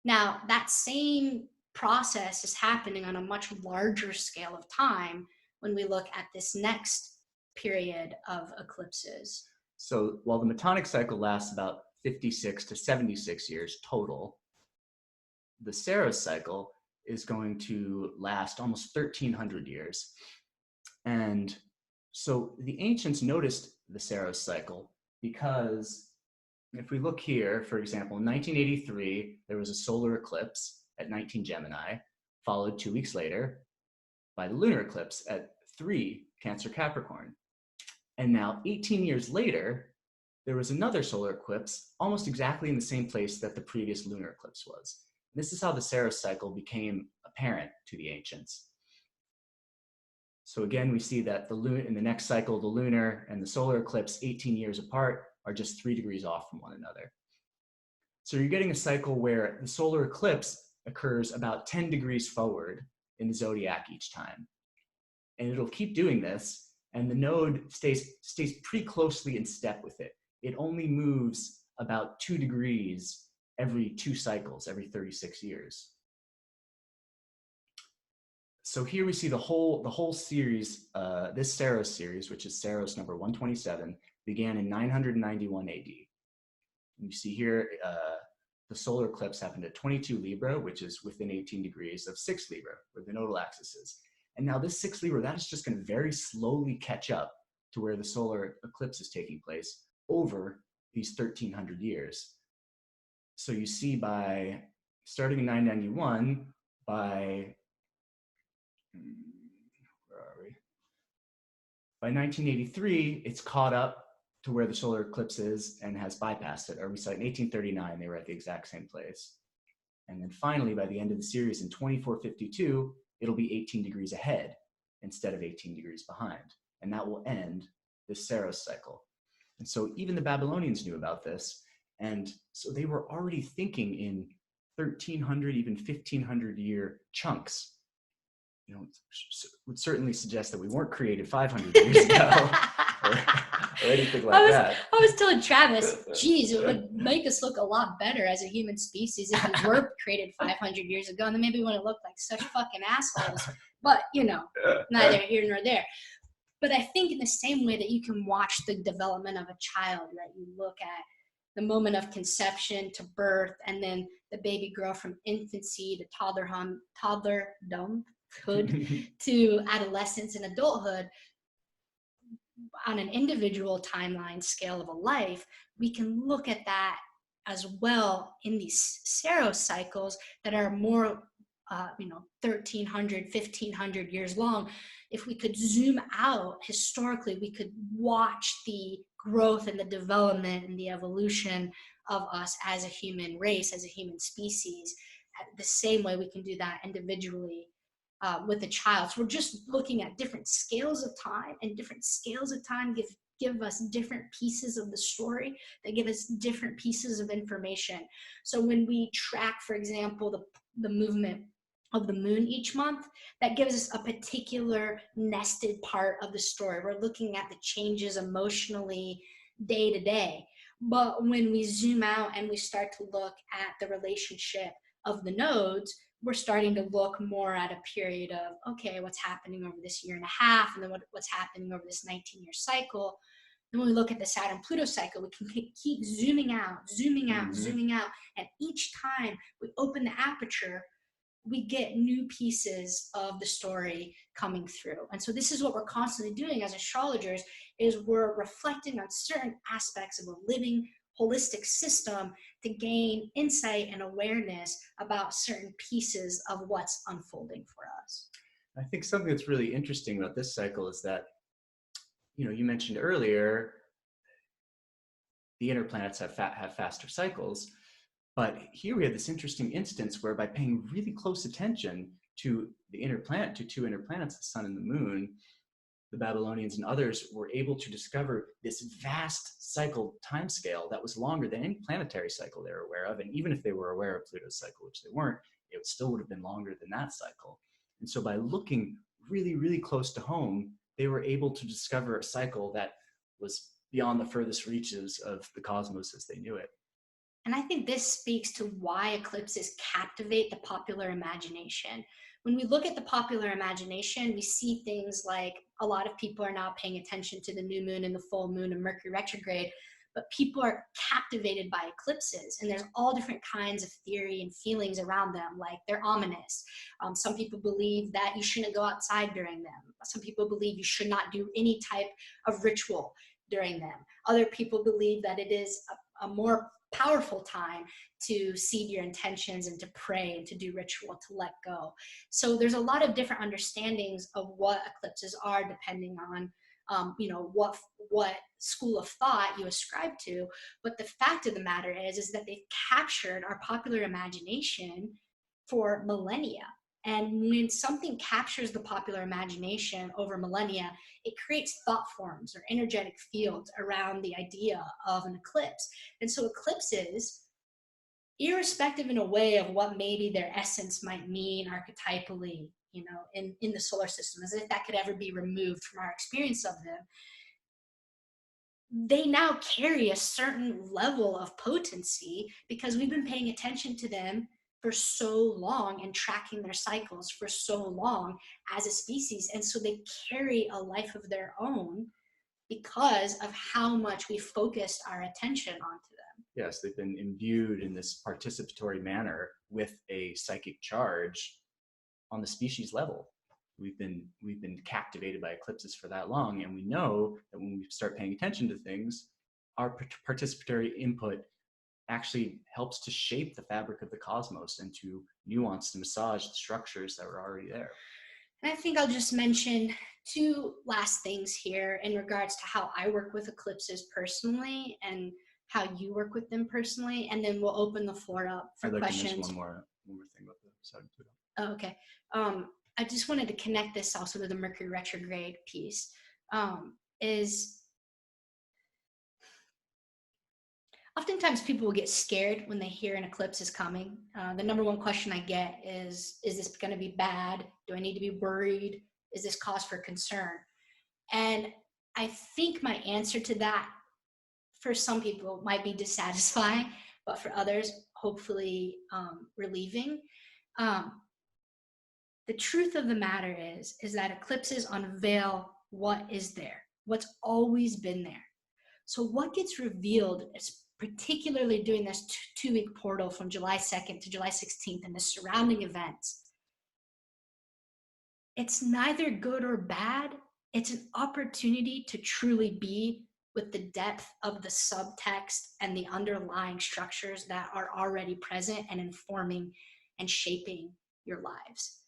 Now, that same process is happening on a much larger scale of time when we look at this next period of eclipses. So while the Metonic cycle lasts about 56 to 76 years total, the Saros cycle is going to last almost 1,300 years. And so the ancients noticed the Saros cycle because if we look here, for example, in 1983, there was a solar eclipse at 19 Gemini, followed 2 weeks later by the lunar eclipse at 3 Cancer Capricorn. And now 18 years later, there was another solar eclipse almost exactly in the same place that the previous lunar eclipse was. This is how the Saros cycle became apparent to the ancients. So again, we see that in the next cycle, the lunar and the solar eclipse, 18 years apart, are just 3 degrees off from one another. So you're getting a cycle where the solar eclipse occurs about 10 degrees forward in the zodiac each time. And it'll keep doing this, and the node stays pretty closely in step with it. It only moves about 2 degrees every 2 cycles, every 36 years. So here we see the whole series, this Saros series, which is Saros number 127, began in 991 AD. And you see here, the solar eclipse happened at 22 Libra, which is within 18 degrees of 6 Libra, where the nodal axis is. And now this 6 Libra, that is just going to very slowly catch up to where the solar eclipse is taking place over these 1,300 years. So you see by starting in 991, by 1983, it's caught up to where the solar eclipse is and has bypassed it. Or we saw in 1839, they were at the exact same place. And then finally, by the end of the series in 2452, it'll be 18 degrees ahead instead of 18 degrees behind. And that will end this Saros cycle. And so even the Babylonians knew about this. And so they were already thinking in 1,300, even 1,500 year chunks. Would certainly suggest that we weren't created 500 years ago or anything like that. I was telling Travis, geez, it would make us look a lot better as a human species if we were created 500 years ago, and then maybe we wouldn't look like such fucking assholes. But, neither here nor there. But I think in the same way that you can watch the development of a child, right? You look at the moment of conception to birth, and then the baby girl from infancy to toddlerdom to adolescence and adulthood. On an individual timeline scale of a life, we can look at that as well in these Saros cycles that are more 1,300, 1,500 years long. If we could zoom out historically, we could watch the growth and the development and the evolution of us as a human race, as a human species, the same way we can do that individually with a child. So we're just looking at different scales of time, and different scales of time give us different pieces of the story. They give us different pieces of information. So when we track, for example, the movement of the moon each month, that gives us a particular nested part of the story. We're looking at the changes emotionally day to day. But when we zoom out and we start to look at the relationship of the nodes, we're starting to look more at a period of, okay, what's happening over this year and a half, and then what's happening over this 19-year cycle. And when we look at the Saturn-Pluto cycle, we can keep zooming out, and each time we open the aperture, we get new pieces of the story coming through. And so this is what we're constantly doing as astrologers, is we're reflecting on certain aspects of a living, holistic system to gain insight and awareness about certain pieces of what's unfolding for us. I think something that's really interesting about this cycle is that, you mentioned earlier, the inner planets have faster cycles, but here we have this interesting instance where by paying really close attention to the inner planet, to two inner planets, the sun and the moon, the Babylonians and others were able to discover this vast cycle timescale that was longer than any planetary cycle they were aware of. And even if they were aware of Pluto's cycle, which they weren't, it still would have been longer than that cycle. And so by looking really, really close to home, they were able to discover a cycle that was beyond the furthest reaches of the cosmos as they knew it. And I think this speaks to why eclipses captivate the popular imagination. When we look at the popular imagination, we see things like a lot of people are now paying attention to the new moon and the full moon and Mercury retrograde, but people are captivated by eclipses. And there's all different kinds of theory and feelings around them, like they're ominous. Some people believe that you shouldn't go outside during them. Some people believe you should not do any type of ritual during them. Other people believe that it is a more powerful time to seed your intentions and to pray and to do ritual, to let go. So there's a lot of different understandings of what eclipses are depending on what school of thought you ascribe to. But the fact of the matter is that they've captured our popular imagination for millennia. And when something captures the popular imagination over millennia, it creates thought forms or energetic fields around the idea of an eclipse. And so eclipses, irrespective in a way of what maybe their essence might mean archetypally, in the solar system, as if that could ever be removed from our experience of them, they now carry a certain level of potency because we've been paying attention to them for so long and tracking their cycles for so long as a species. And so they carry a life of their own because of how much we focused our attention onto them. Yes, they've been imbued in this participatory manner with a psychic charge on the species level. We've been captivated by eclipses for that long, and we know that when we start paying attention to things, our participatory input actually helps to shape the fabric of the cosmos and to nuance and massage the structures that were already there. And I think I'll just mention two last things here in regards to how I work with eclipses personally and how you work with them personally, and then we'll open the floor up for questions. I'd like to mention one more thing about the Saturn-Pluto. Oh, okay. I just wanted to connect this also to the Mercury retrograde piece. Is oftentimes people will get scared when they hear an eclipse is coming. The number one question I get is this going to be bad? Do I need to be worried? Is this cause for concern? And I think my answer to that, for some people, might be dissatisfying, but for others, hopefully relieving. The truth of the matter is that eclipses unveil what is there, what's always been there. So what gets revealed, particularly during this two-week portal from July 2nd to July 16th and the surrounding events, it's neither good or bad. It's an opportunity to truly be with the depth of the subtext and the underlying structures that are already present and informing and shaping your lives.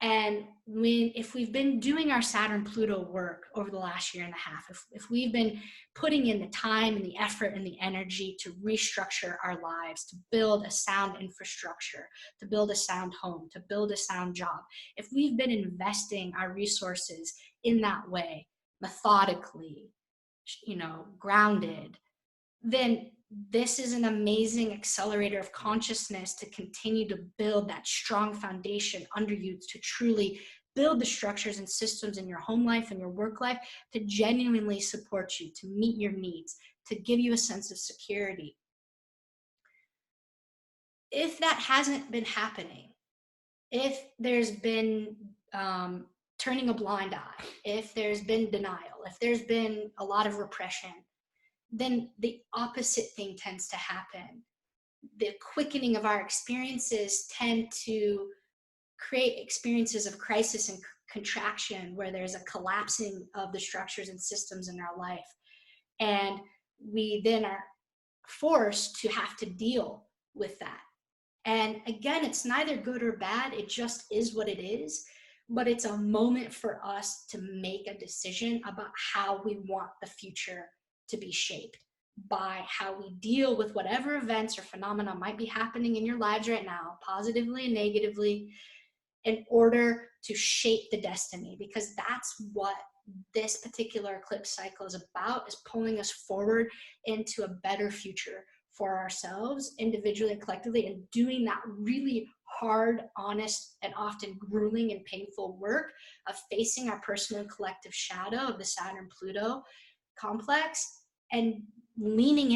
And if we've been doing our Saturn-Pluto work over the last year and a half, if we've been putting in the time and the effort and the energy to restructure our lives, to build a sound infrastructure, to build a sound home, to build a sound job, if we've been investing our resources in that way, methodically, grounded, then this is an amazing accelerator of consciousness to continue to build that strong foundation under you, to truly build the structures and systems in your home life and your work life to genuinely support you, to meet your needs, to give you a sense of security. If that hasn't been happening, if there's been turning a blind eye, if there's been denial, if there's been a lot of repression, then the opposite thing tends to happen. The quickening of our experiences tend to create experiences of crisis and contraction where there's a collapsing of the structures and systems in our life. And we then are forced to have to deal with that. And again, it's neither good or bad. It just is what it is. but it's a moment for us to make a decision about how we want the future to be shaped by how we deal with whatever events or phenomena might be happening in your lives right now, positively and negatively, in order to shape the destiny. Because that's what this particular eclipse cycle is about, is pulling us forward into a better future for ourselves individually and collectively, and doing that really hard, honest, and often grueling and painful work of facing our personal and collective shadow of the Saturn-Pluto complex, and leaning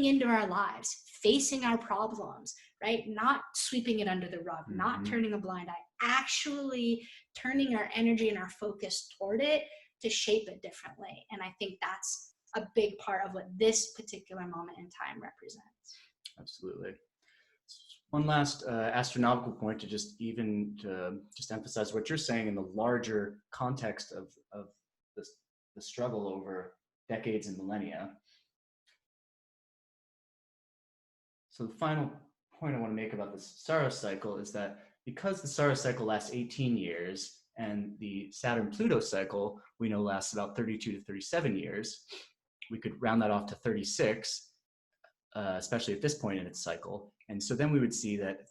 into our lives, facing our problems, right? Not sweeping it under the rug, not turning a blind eye, actually turning our energy and our focus toward it to shape it differently. And I think that's a big part of what this particular moment in time represents. Absolutely. One last astronomical point to just emphasize what you're saying in the larger context of the struggle over decades and millennia. So the final point I want to make about the Saros cycle is that because the Saros cycle lasts 18 years and the Saturn-Pluto cycle we know lasts about 32 to 37 years, we could round that off to 36, especially at this point in its cycle. And so then we would see that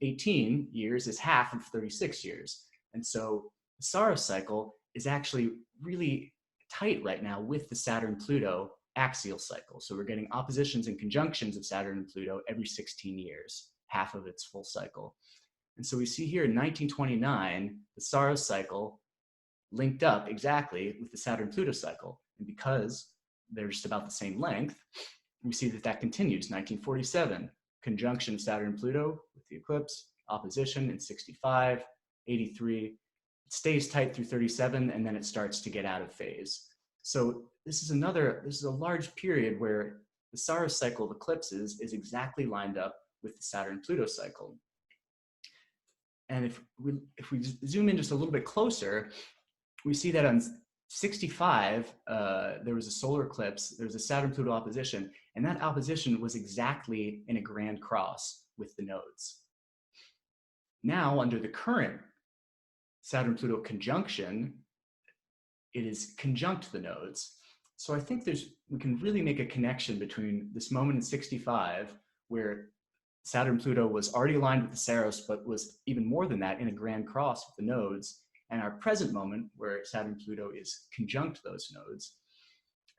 18 years is half of 36 years. And so the Saros cycle is actually really tight right now with the Saturn-Pluto axial cycle. So we're getting oppositions and conjunctions of Saturn and Pluto every 16 years, half of its full cycle. And so we see here in 1929, the Saros cycle linked up exactly with the Saturn-Pluto cycle. And because they're just about the same length, we see that that continues. 1947, conjunction of Saturn and Pluto with the eclipse, opposition in 65, 83. It stays tight through 37, and then it starts to get out of phase. So this is a large period where the Saros cycle of eclipses is exactly lined up with the Saturn-Pluto cycle. And if we zoom in just a little bit closer, we see that on 65, there was a solar eclipse, there was a Saturn-Pluto opposition, and that opposition was exactly in a grand cross with the nodes. Now, under the current Saturn-Pluto conjunction, it is conjunct the nodes. So I think we can really make a connection between this moment in 65, where Saturn-Pluto was already aligned with the Saros, but was even more than that in a grand cross with the nodes, and our present moment, where Saturn-Pluto is conjunct those nodes.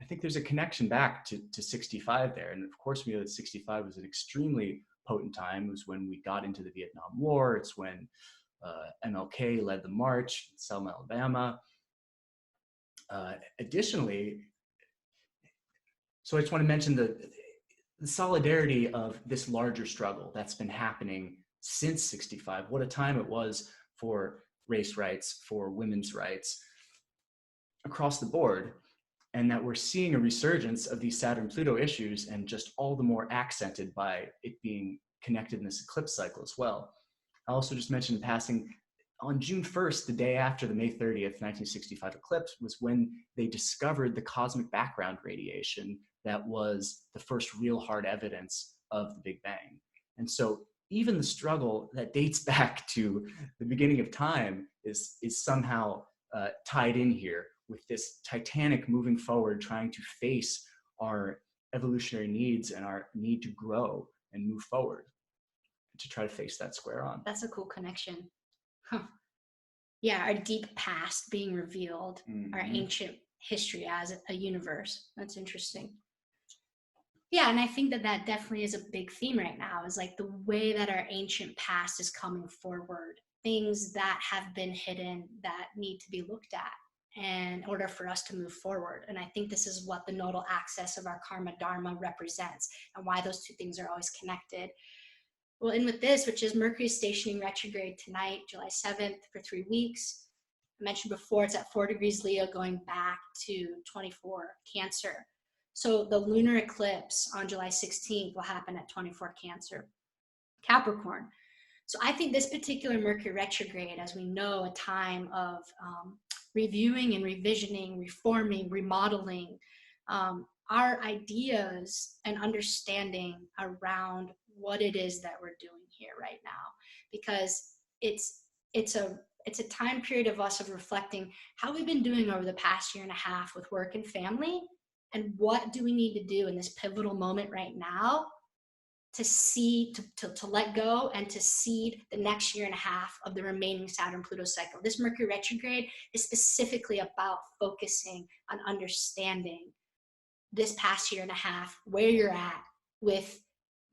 I think there's a connection back to 65 there. And of course, we know that 65 was an extremely potent time. It was when we got into the Vietnam War. It's when MLK led the march in Selma, Alabama. Additionally, so I just want to mention the solidarity of this larger struggle that's been happening since 65. What a time it was for race rights, for women's rights across the board, and that we're seeing a resurgence of these Saturn-Pluto issues, and just all the more accented by it being connected in this eclipse cycle as well. I also just mentioned in passing, on June 1st, the day after the May 30th, 1965 eclipse, was when they discovered the cosmic background radiation that was the first real hard evidence of the Big Bang. And so even the struggle that dates back to the beginning of time is somehow tied in here with this titanic moving forward, trying to face our evolutionary needs and our need to grow and move forward, to try to face that square on. That's a cool connection. Huh. Yeah, our deep past being revealed, our ancient history as a universe. That's interesting. Yeah, and I think that definitely is a big theme right now, is like the way that our ancient past is coming forward, things that have been hidden that need to be looked at in order for us to move forward. And I think this is what the nodal axis of our karma dharma represents, and why those two things are always connected. We'll end with this, which is Mercury stationing retrograde tonight, July 7th, for 3 weeks. I mentioned before, it's at 4 degrees Leo, going back to 24 Cancer. So the lunar eclipse on July 16th will happen at 24 Cancer, Capricorn. So I think this particular Mercury retrograde, as we know, a time of reviewing and revisioning, reforming, remodeling our ideas and understanding around what it is that we're doing here right now, because it's it's a time period of us of reflecting how we've been doing over the past year and a half with work and family, and what do we need to do in this pivotal moment right now to see, to let go and to seed the next year and a half of the remaining Saturn-Pluto cycle. This Mercury retrograde is specifically about focusing on understanding this past year and a half, where you're at with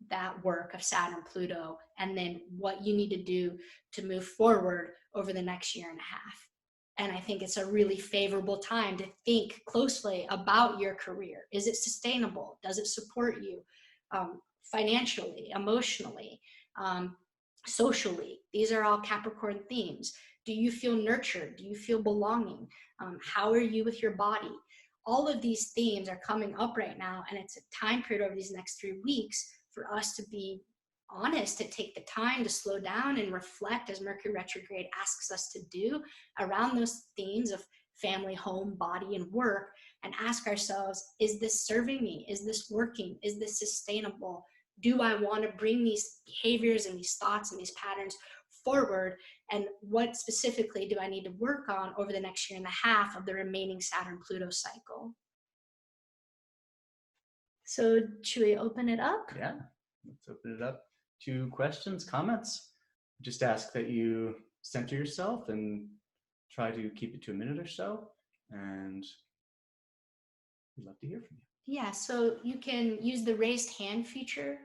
that work of Saturn-Pluto, and then what you need to do to move forward over the next year and a half. And I think it's a really favorable time to think closely about your career. Is it sustainable? Does it support you financially, emotionally, socially? These are all Capricorn themes. Do you feel nurtured? Do you feel belonging? How are you with your body? All of these themes are coming up right now, and it's a time period over these next 3 weeks for us to be honest, to take the time to slow down and reflect, as Mercury retrograde asks us to do, around those themes of family, home, body, and work, and ask ourselves, is this serving me? Is this working? Is this sustainable? Do I want to bring these behaviors and these thoughts and these patterns forward? And what specifically do I need to work on over the next year and a half of the remaining Saturn-Pluto cycle? So should we open it up? Yeah, let's open it up to questions, comments. Just ask that you center yourself and try to keep it to a minute or so, and we'd love to hear from you. Yeah, so you can use the raised hand feature.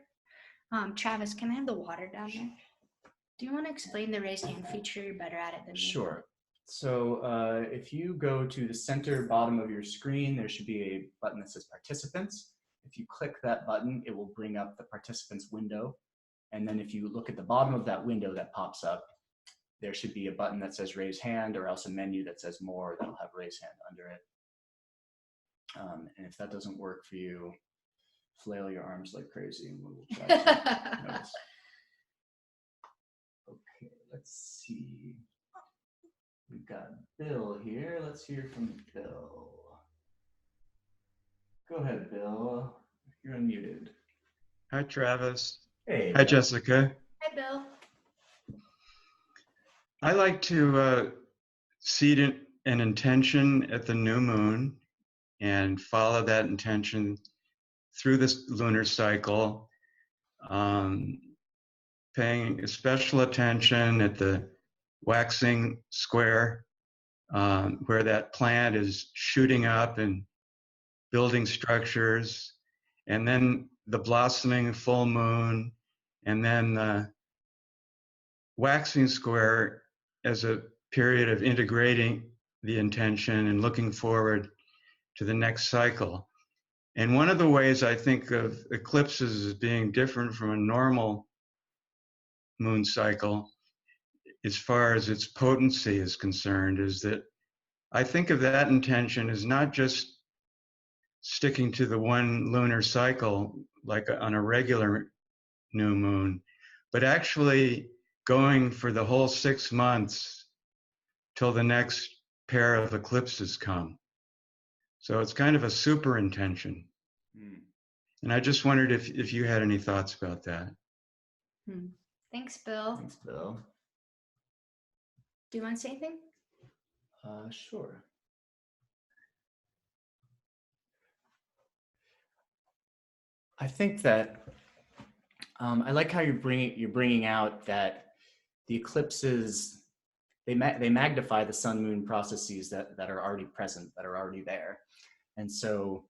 Travis, can I have the water down there? Do you want to explain the raised hand feature? You're better at it than me. Sure. So if you go to the center bottom of your screen, there should be a button that says Participants. If you click that button, it will bring up the Participants window. And then if you look at the bottom of that window that pops up, there should be a button that says Raise Hand, or else a menu that says More that'll have Raise Hand under it. And if that doesn't work for you, flail your arms like crazy and we'll try to notice. Okay, let's see. We've got Bill here. Let's hear from Bill. Go ahead, Bill. You're unmuted. Hi, Travis. Hey. Hi, Bill. Jessica. Hi, Bill. I like to seed an intention at the new moon and follow that intention through this lunar cycle, paying special attention at the waxing square, where that plant is shooting up and building structures, and then the blossoming full moon, and then the waxing square as a period of integrating the intention and looking forward to the next cycle. And one of the ways I think of eclipses as being different from a normal moon cycle, as far as its potency is concerned, is that I think of that intention as not just sticking to the one lunar cycle like on a regular new moon, but actually going for the whole 6 months till the next pair of eclipses come. So it's kind of a super intention. And I just wondered if you had any thoughts about that. Thanks, Bill. Thanks, Bill. Do you want to say anything? Sure. I think that I like how you're bringing out that the eclipses, they magnify the sun-moon processes that are already present, that are already there. And so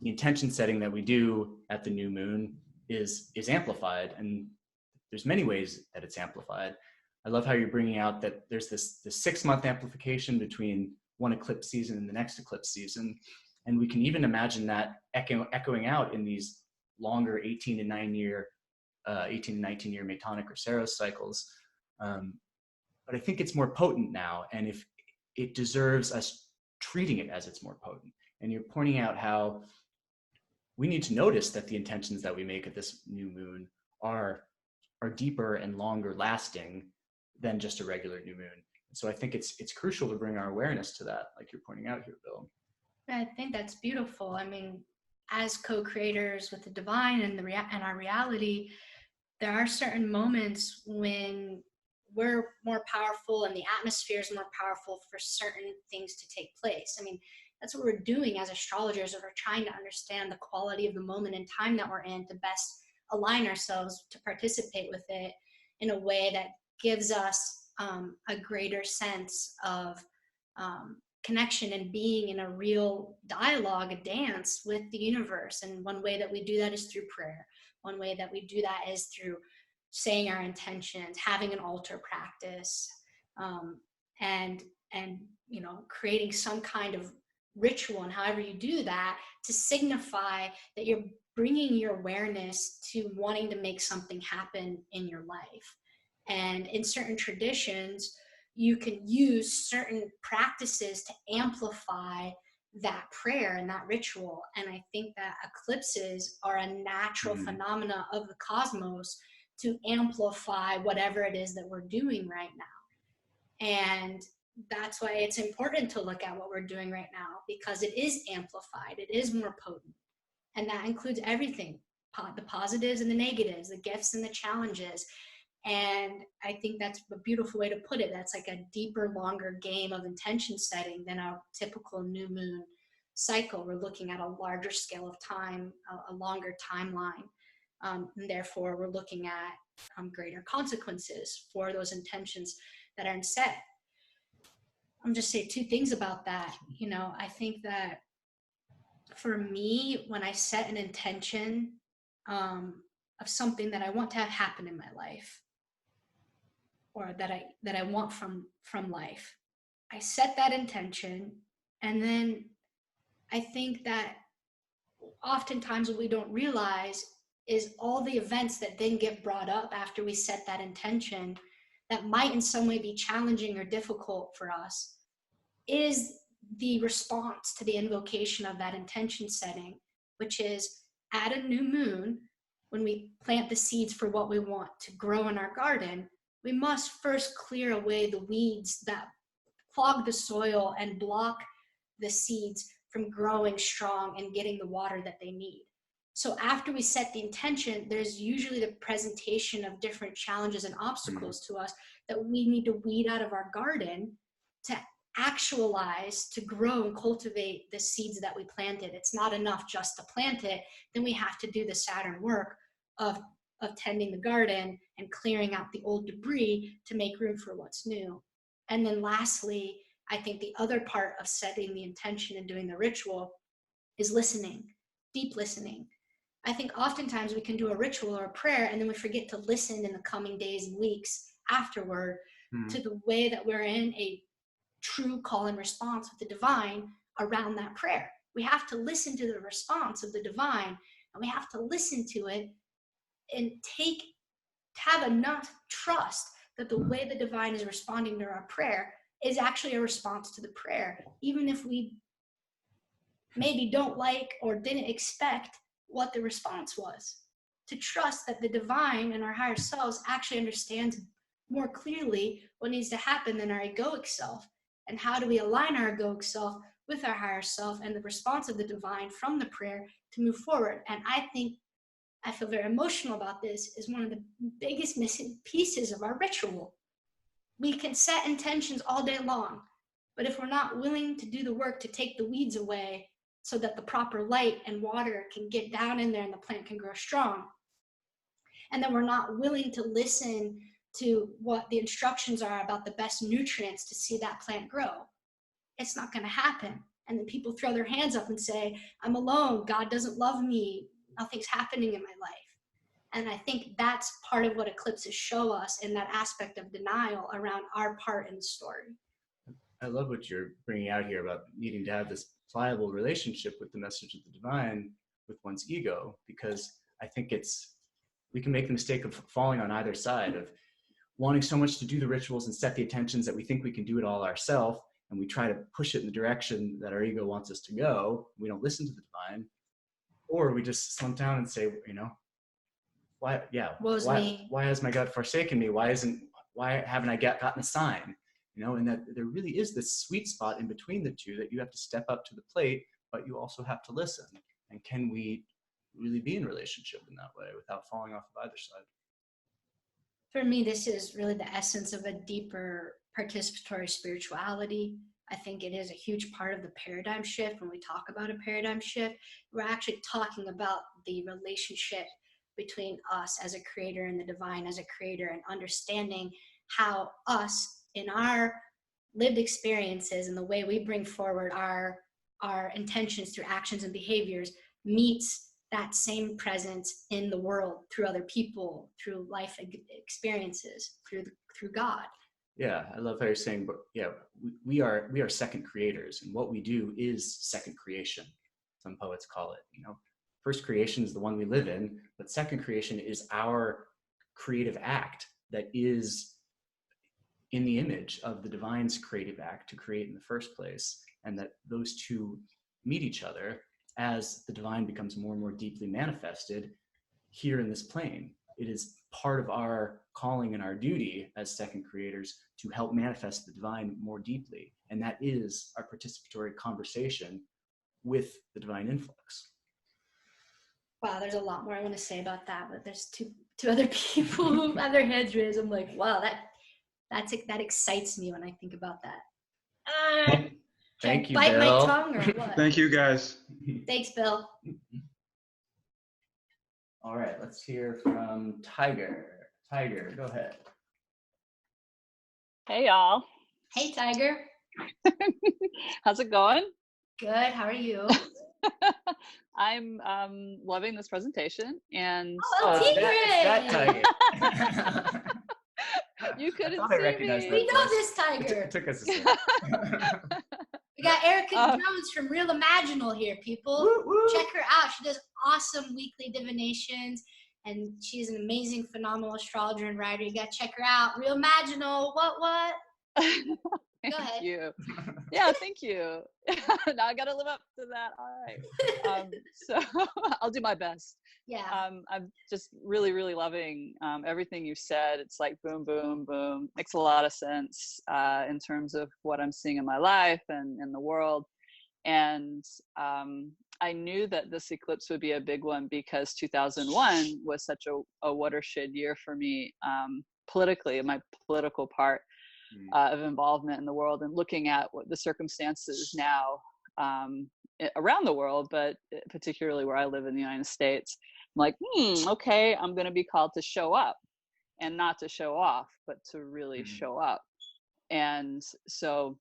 the intention setting that we do at the new moon is amplified, and there's many ways that it's amplified. I love how you're bringing out that there's this 6-month amplification between one eclipse season and the next eclipse season. And we can even imagine that echoing out in these longer 18 to 19 year Metonic or Saros cycles. But I think it's more potent now, and if it deserves us treating it as it's more potent. And you're pointing out how we need to notice that the intentions that we make at this new moon are deeper and longer lasting than just a regular new moon. So I think it's crucial to bring our awareness to that, like you're pointing out here, Bill. I think that's beautiful. I mean, as co-creators with the divine and our reality, there are certain moments when we're more powerful and the atmosphere is more powerful for certain things to take place. I mean, that's what we're doing as astrologers, we're trying to understand the quality of the moment in time that we're in to best align ourselves to participate with it in a way that gives us a greater sense of connection and being in a real dialogue, a dance with the universe. And one way that we do that is through prayer. One way that we do that is through saying our intentions, having an altar practice, and you know, creating some kind of ritual. And however you do that, to signify that you're bringing your awareness to wanting to make something happen in your life. And in certain traditions, you can use certain practices to amplify that prayer and that ritual. And I think that eclipses are a natural phenomena of the cosmos to amplify whatever it is that we're doing right now. And that's why it's important to look at what we're doing right now, because it is amplified, it is more potent. And that includes everything, the positives and the negatives, the gifts and the challenges. And I think that's a beautiful way to put it. That's like a deeper, longer game of intention setting than our typical new moon cycle. We're looking at a larger scale of time, a longer timeline. And therefore, we're looking at greater consequences for those intentions that are set. I'm just saying two things about that. You know, I think that for me, when I set an intention of something that I want to have happen in my life, or that I want from life, I set that intention, and then I think that oftentimes what we don't realize is all the events that then get brought up after we set that intention that might in some way be challenging or difficult for us is the response to the invocation of that intention setting, which is at a new moon, when we plant the seeds for what we want to grow in our garden, we must first clear away the weeds that clog the soil and block the seeds from growing strong and getting the water that they need. So after we set the intention, there's usually the presentation of different challenges and obstacles to us that we need to weed out of our garden to actualize, to grow and cultivate the seeds that we planted. It's not enough just to plant it. Then we have to do the Saturn work of tending the garden and clearing out the old debris to make room for what's new. And then lastly, I think the other part of setting the intention and doing the ritual is listening, deep listening. I think oftentimes we can do a ritual or a prayer and then we forget to listen in the coming days and weeks afterward to the way that we're in a true call and response with the divine around that prayer. We have to listen to the response of the divine, and we have to listen to it and have enough trust that the way the divine is responding to our prayer is actually a response to the prayer, even if we maybe don't like or didn't expect what the response was. To trust that the divine and our higher selves actually understands more clearly what needs to happen than our egoic self. And how do we align our egoic self with our higher self and the response of the divine from the prayer to move forward? And I think I feel very emotional about this, is one of the biggest missing pieces of our ritual. We can set intentions all day long, but if we're not willing to do the work to take the weeds away so that the proper light and water can get down in there and the plant can grow strong, and then we're not willing to listen to what the instructions are about the best nutrients to see that plant grow, it's not going to happen. And then people throw their hands up and say, I'm alone, God doesn't love me, nothing's happening in my life. And I think that's part of what eclipses show us in that aspect of denial around our part in the story. I love what you're bringing out here about needing to have this pliable relationship with the message of the divine with one's ego, because I think we can make the mistake of falling on either side, of wanting so much to do the rituals and set the intentions that we think we can do it all ourselves, and we try to push it in the direction that our ego wants us to go. We don't listen to the divine, or we just slump down and say, why has my God forsaken me? Why haven't I gotten a sign? And that there really is this sweet spot in between the two, that you have to step up to the plate, but you also have to listen. And can we really be in relationship in that way without falling off of either side? For me, this is really the essence of a deeper participatory spirituality. I think it is a huge part of the paradigm shift. When we talk about a paradigm shift, we're actually talking about the relationship between us as a creator and the divine as a creator, and understanding how us in our lived experiences and the way we bring forward our intentions through actions and behaviors meets that same presence in the world through other people, through life experiences, through God. Yeah, I love how you're saying, but yeah, we are second creators, and what we do is second creation. Some poets call it. First creation is the one we live in, but second creation is our creative act that is in the image of the divine's creative act to create in the first place, and that those two meet each other as the divine becomes more and more deeply manifested here in this plane. It is part of our calling and our duty as second creators to help manifest the divine more deeply. And that is our participatory conversation with the divine influx. Wow, there's a lot more I want to say about that, but there's two other people who have their hands raised. I'm like, wow, that excites me when I think about that. Thank you, bite Bill. my tongue or what? Thank you, guys. Thanks, Bill. All right, let's hear from Tiger. Tiger, go ahead. Hey, y'all. Hey, Tiger. How's it going? Good. How are you? I'm loving this presentation, and that Tiger. You couldn't I see recognized me. that We know voice. this Tiger. It took us a second. We got Erica Jones from Real Imaginal here, people. Woo, woo. Check her out. She does awesome weekly divinations, and she's an amazing, phenomenal astrologer and writer. You got to check her out. Real Imaginal. What? Thank Go ahead. you. Yeah, thank you. Now I got to live up to that. All right. So I'll do my best. Yeah. I'm just really, really loving everything you said. It's like boom, boom, boom. Makes a lot of sense in terms of what I'm seeing in my life and in the world. And I knew that this eclipse would be a big one because 2001 was such a watershed year for me politically, in my political part of involvement in the world, and looking at what the circumstances now around the world, but particularly where I live in the United States. I'm like, okay, I'm going to be called to show up, and not to show off, but to really show up. And so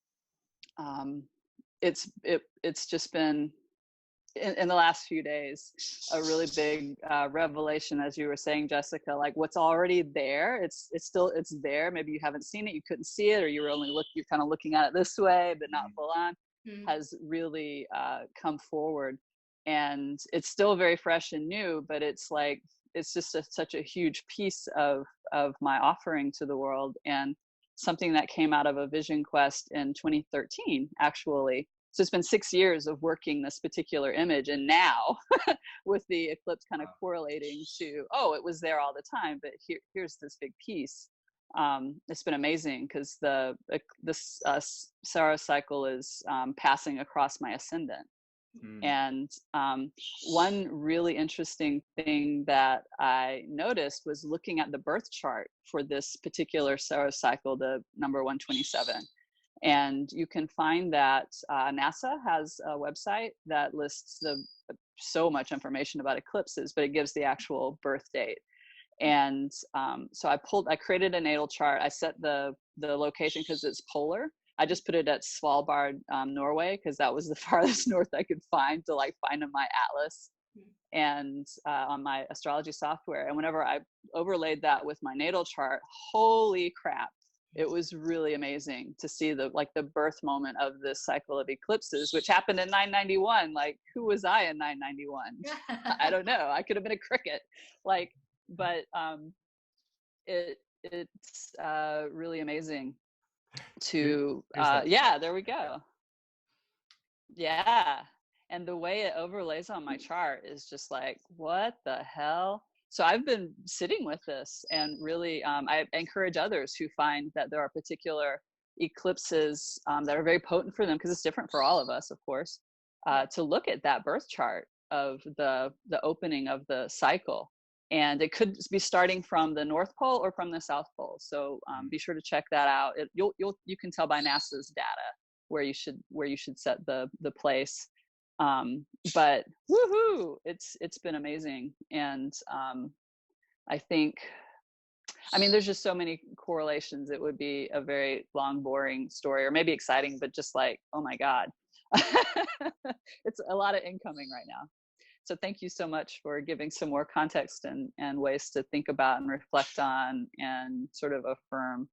it's just been in the last few days a really big revelation, as you were saying, Jessica, like what's already there, it's there. Maybe you haven't seen it, you couldn't see it, or you're kind of looking at it this way but not full on, has really come forward. And it's still very fresh and new, but it's like it's just such a huge piece of my offering to the world, and something that came out of a vision quest in 2013 actually. So it's been 6 years of working this particular image, and now with the eclipse kind of correlating to, it was there all the time, but here's this big piece. It's been amazing because this Saros cycle is passing across my ascendant. And one really interesting thing that I noticed was looking at the birth chart for this particular Saros cycle, the number 127. And you can find that NASA has a website that lists so much information about eclipses, but it gives the actual birth date. And so I created a natal chart. I set the location because it's polar. I just put it at Svalbard, Norway, because that was the farthest north I could find to find in my atlas and on my astrology software. And whenever I overlaid that with my natal chart, holy crap. It was really amazing to see the birth moment of this cycle of eclipses, which happened in 991. Like, who was I in 991? I don't know. I could have been a cricket. But it's really amazing to, there we go. Yeah. And the way it overlays on my chart is just like, what the hell? So I've been sitting with this, and really, I encourage others who find that there are particular eclipses that are very potent for them, because it's different for all of us, of course, to look at that birth chart of the opening of the cycle And it could be starting from the North Pole or from the South Pole. So be sure to check that out. You can tell by NASA's data where you should set the place. But woohoo! It's been amazing, and I think, I mean, there's just so many correlations. It would be a very long, boring story, or maybe exciting, but just like, oh my God, it's a lot of incoming right now. So thank you so much for giving some more context and ways to think about and reflect on and sort of affirm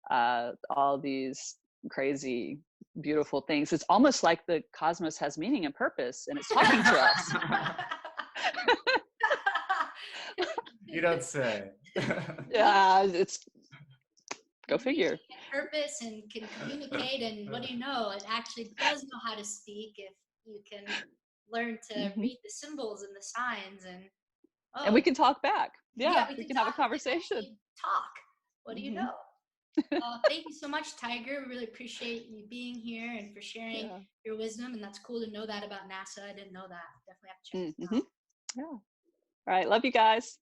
all these crazy, beautiful things. It's almost like the cosmos has meaning and purpose, and it's talking to us. You don't say. Yeah, it's go figure. Purpose and can communicate, and what do you know? It actually does know how to speak if you can learn to read the symbols and the signs, and we can talk back. Yeah, we can talk, have a conversation. Talk. What do you know? Thank you so much, Tiger. We really appreciate you being here and for sharing your wisdom. And that's cool to know that about NASA. I didn't know that. Definitely have to check this out. Yeah. All right. Love you guys.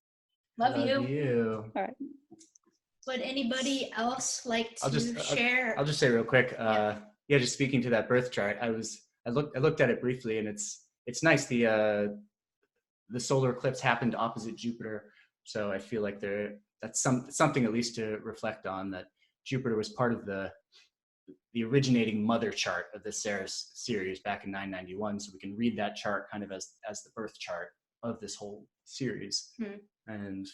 Love you. All right. Would anybody else like to share? I'll just say real quick. Just speaking to that birth chart, I looked at it briefly, and it's nice. The solar eclipse happened opposite Jupiter, so I feel like that's something at least to reflect on, that Jupiter was part of the originating mother chart of this series back in 991. So we can read that chart kind of as the birth chart of this whole series. And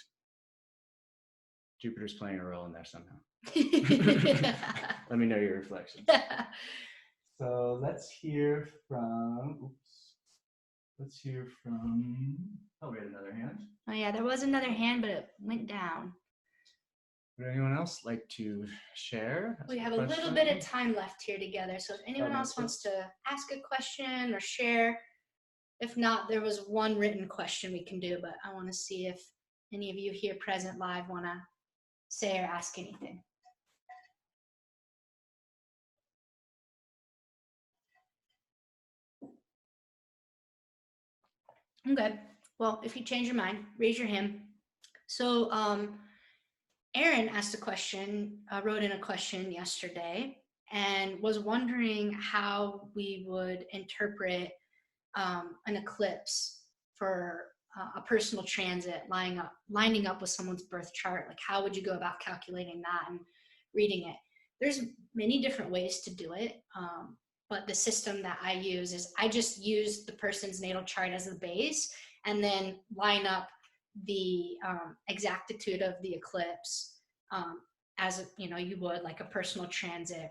Jupiter's playing a role in there somehow. Let me know your reflections. So let's hear from, oh, we had another hand. Oh yeah, there was another hand, but it went down. Would anyone else like to share? We have a little bit of time left here together. So if anyone else wants to ask a question or share, if not, there was one written question we can do, but I want to see if any of you here present live want to say or ask anything. Okay. Well, if you change your mind, raise your hand. So, Aaron asked a question, wrote in a question yesterday, and was wondering how we would interpret an eclipse for a personal transit lining up with someone's birth chart. Like, how would you go about calculating that and reading it? There's many different ways to do it, but the system that I use is I just use the person's natal chart as the base, and then line up the exactitude of the eclipse as you would like a personal transit,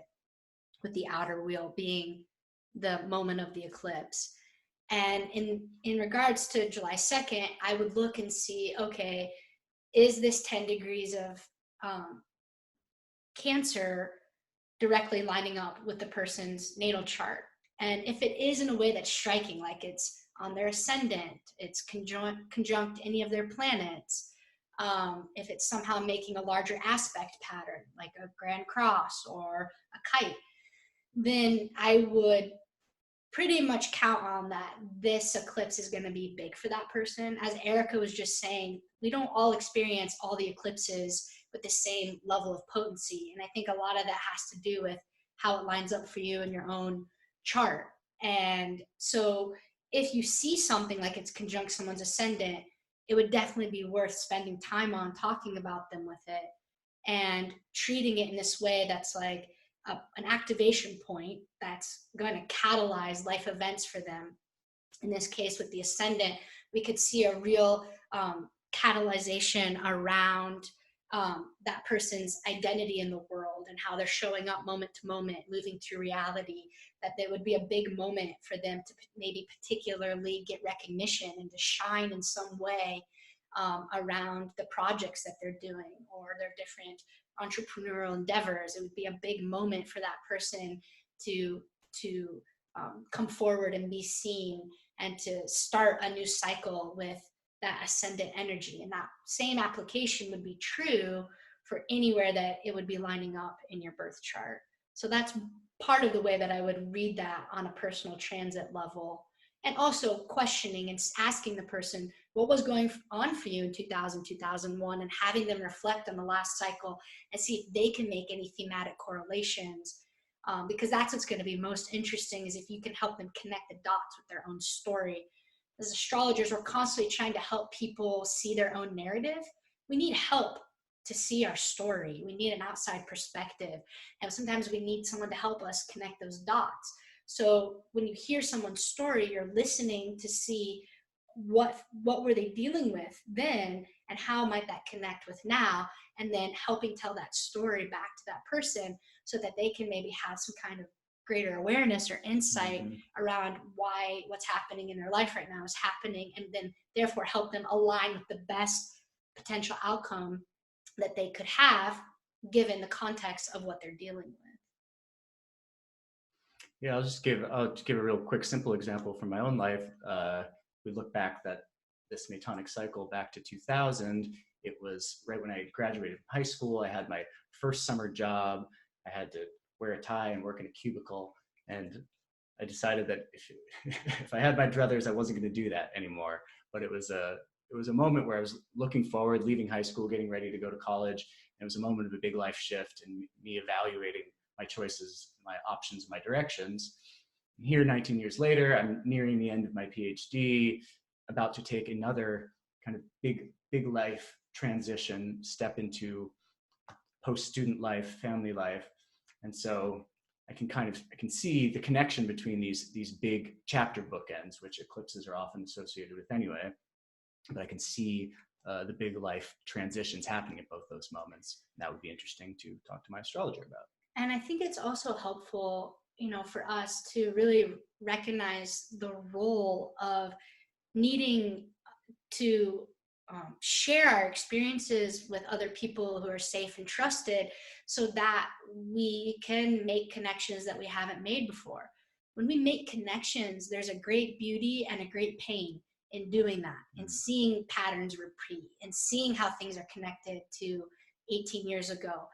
with the outer wheel being the moment of the eclipse. And in regards to July 2nd, I would look and see, okay, is this 10 degrees of Cancer directly lining up with the person's natal chart? And if it is in a way that's striking, like it's on their ascendant, it's conjunct any of their planets, if it's somehow making a larger aspect pattern, like a grand cross or a kite, then I would pretty much count on that this eclipse is going to be big for that person. As Erica was just saying, we don't all experience all the eclipses with the same level of potency. And I think a lot of that has to do with how it lines up for you in your own chart. And so if you see something like it's conjunct someone's ascendant, it would definitely be worth spending time on talking about them with it and treating it in this way that's like an activation point that's going to catalyze life events for them. In this case, with the ascendant, we could see a real catalyzation around that person's identity in the world and how they're showing up moment to moment, moving through reality, that there would be a big moment for them to maybe particularly get recognition and to shine in some way around the projects that they're doing or their different entrepreneurial endeavors. It would be a big moment for that person to come forward and be seen and to start a new cycle with that ascendant energy. And that same application would be true for anywhere that it would be lining up in your birth chart. So that's part of the way that I would read that on a personal transit level. and also questioning and asking the person what was going on for you in 2000, 2001, and having them reflect on the last cycle and see if they can make any thematic correlations. Because that's what's going to be most interesting, is if you can help them connect the dots with their own story. As astrologers, we're constantly trying to help people see their own narrative. We need help to see our story. We need an outside perspective. And sometimes we need someone to help us connect those dots. So when you hear someone's story, you're listening to see what were they dealing with then, and how might that connect with now, and then helping tell that story back to that person so that they can maybe have some kind of greater awareness or insight around why what's happening in their life right now is happening, and then therefore help them align with the best potential outcome that they could have given the context of what they're dealing with. Yeah, I'll just give a real quick, simple example from my own life. We look back this Metonic cycle back to 2000. It was right when I graduated from high school. I had my first summer job. I had to wear a tie and work in a cubicle. And I decided that if I had my druthers, I wasn't going to do that anymore. But it was a moment where I was looking forward, leaving high school, getting ready to go to college. And it was a moment of a big life shift and me evaluating my choices, my options, my directions. Here, 19 years later, I'm nearing the end of my PhD, about to take another kind of big life transition, step into post-student life, family life. And so I can see the connection between these big chapter bookends, which eclipses are often associated with anyway. But I can see the big life transitions happening at both those moments. That would be interesting to talk to my astrologer about. And I think it's also helpful, for us to really recognize the role of needing to share our experiences with other people who are safe and trusted, so that we can make connections that we haven't made before. When we make connections, there's a great beauty and a great pain in doing that, and seeing patterns repeat, and seeing how things are connected to 18 years ago.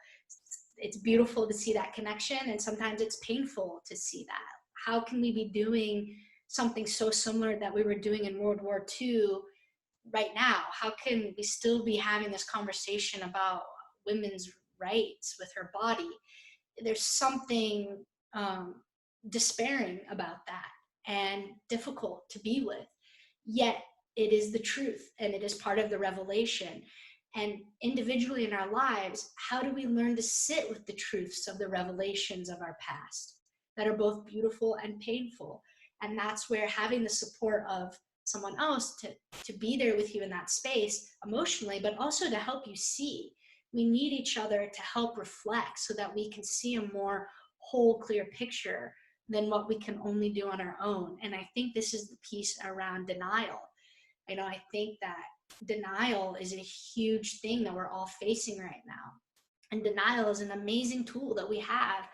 It's beautiful to see that connection, and sometimes it's painful to see that. How can we be doing something so similar that we were doing in World War II right now? How can we still be having this conversation about women's rights with her body? There's something despairing about that and difficult to be with. Yet it is the truth, and it is part of the revelation. And individually in our lives, how do we learn to sit with the truths of the revelations of our past that are both beautiful and painful? And that's where having the support of someone else to be there with you in that space emotionally, but also to help you see. We need each other to help reflect so that we can see a more whole, clear picture than what we can only do on our own. And I think this is the piece around denial. I think that denial is a huge thing that we're all facing right now. And denial is an amazing tool that we have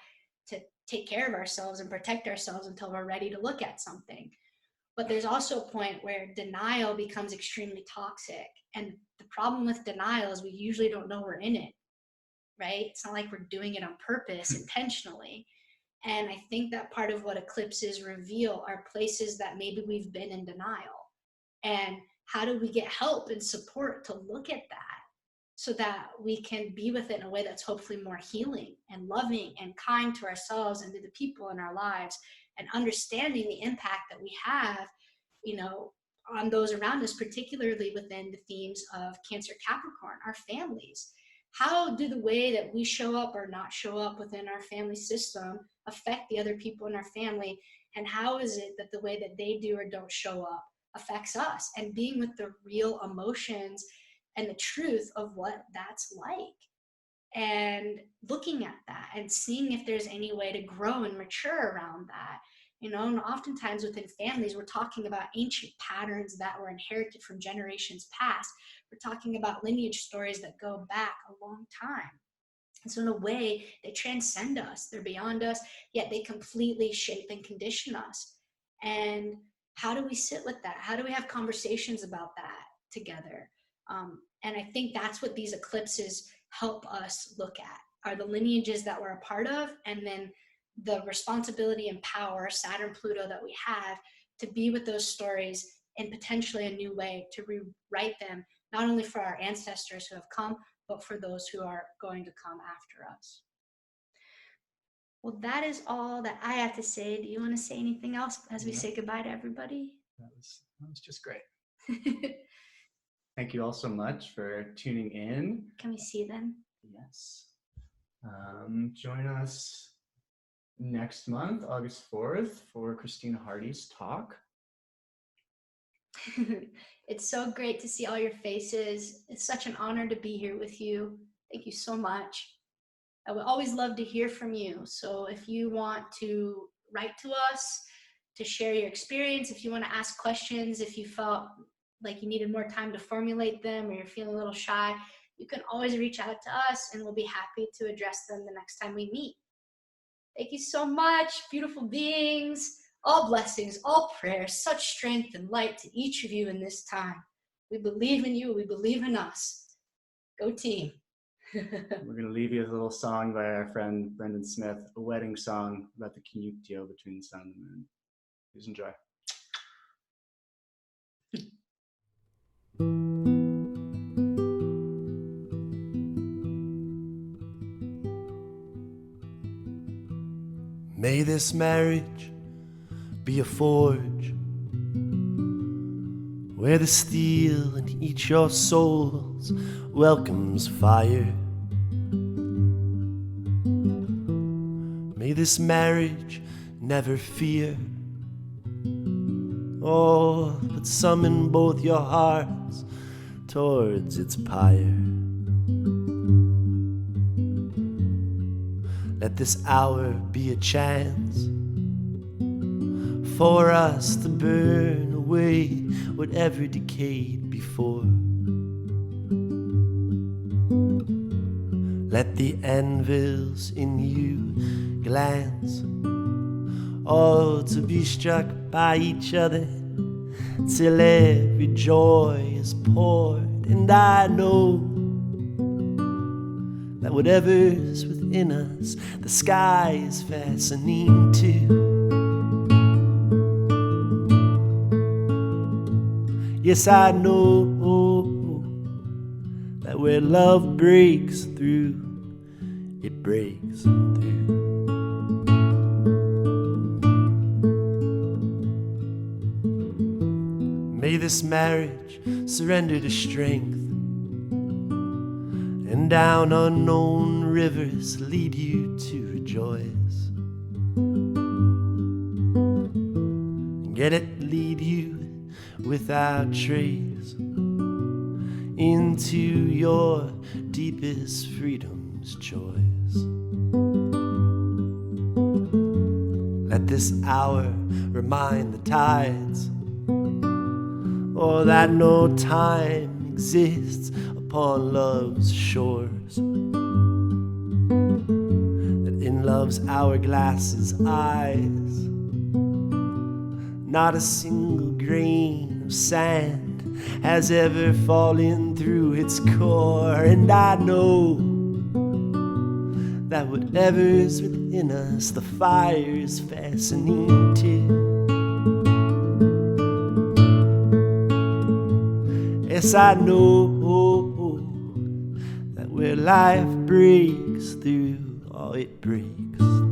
to take care of ourselves and protect ourselves until we're ready to look at something. But there's also a point where denial becomes extremely toxic. And the problem with denial is we usually don't know we're in it, right? It's not like we're doing it on purpose, intentionally. And I think that part of what eclipses reveal are places that maybe we've been in denial. And how do we get help and support to look at that so that we can be with it in a way that's hopefully more healing and loving and kind to ourselves and to the people in our lives, and understanding the impact that we have, on those around us, particularly within the themes of Cancer, Capricorn, our families. How do the way that we show up or not show up within our family system affect the other people in our family? And how is it that the way that they do or don't show up affects us? And being with the real emotions and the truth of what that's like, and looking at that and seeing if there's any way to grow and mature around that. And oftentimes within families, we're talking about ancient patterns that were inherited from generations past. We're talking about lineage stories that go back a long time. And so in a way, they transcend us. They're beyond us, yet they completely shape and condition us. And how do we sit with that? How do we have conversations about that together? And I think that's what these eclipses help us look at, are the lineages that we're a part of, and then the responsibility and power, Saturn-Pluto, that we have to be with those stories in potentially a new way, to rewrite them, not only for our ancestors who have come, but for those who are going to come after us. Well, that is all that I have to say. Do you want to say anything else as we say goodbye to everybody? That was just great. Thank you all so much for tuning in. Can we see them? Yes. Join us next month, August 4th, for Christina Hardy's talk. It's so great to see all your faces. It's such an honor to be here with you. Thank you so much. I would always love to hear from you. So if you want to write to us, to share your experience, if you want to ask questions, if you felt like you needed more time to formulate them or you're feeling a little shy, you can always reach out to us and we'll be happy to address them the next time we meet. Thank you so much, beautiful beings. All blessings, all prayers, such strength and light to each of you in this time. We believe in you. We believe in us. Go team. We're going to leave you with a little song by our friend Brendan Smith, a wedding song about the conjunctio between the sun and the moon. Please enjoy. May this marriage be a forge where the steel in each your souls welcomes fire. May this marriage never fear, oh, but summon both your hearts towards its pyre. Let this hour be a chance for us to burn away whatever decayed before. Let the anvils in you glance, all to be struck by each other till every joy is poured. And I know that whatever's within us, the sky is fastening to. Yes, I know that where love breaks through, it breaks through. May this marriage surrender to strength, and down unknown rivers lead you to rejoice. Get it lead you without trace into your deepest freedom's choice. Let this hour remind the tides, oh, that no time exists upon love's shores, that in love's hourglass's eyes not a single grain of sand has ever fallen through its core. And I know that whatever's within us, the fire's fastening to. Yes, I know that where life breaks through, oh, it breaks through.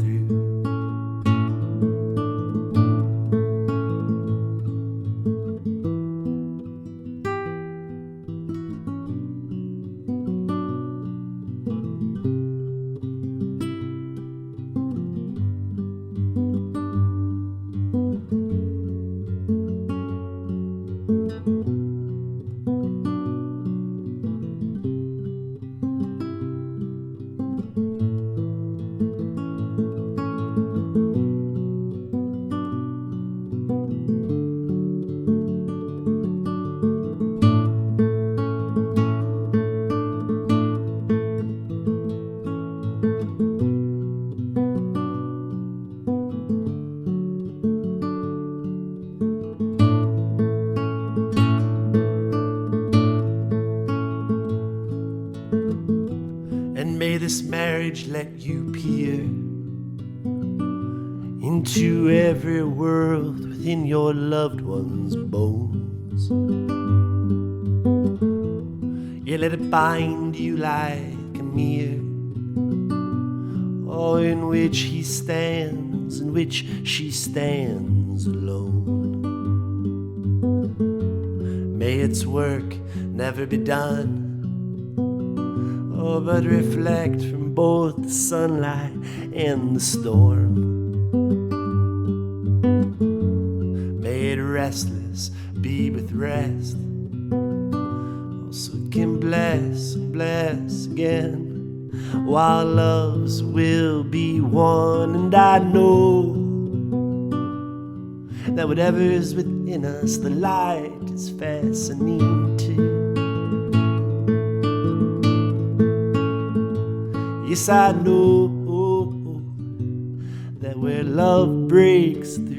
Let you peer into every world within your loved one's bones. You let it bind you like a mirror, or in which he stands, in which she stands alone. May its work never be done, oh, but reflect from both the sunlight and the storm. May it restless be with rest, oh, so it can bless and bless again, while loves will be one. And I know that whatever is within us, the light is fastening to. Yes, I know that where love breaks through,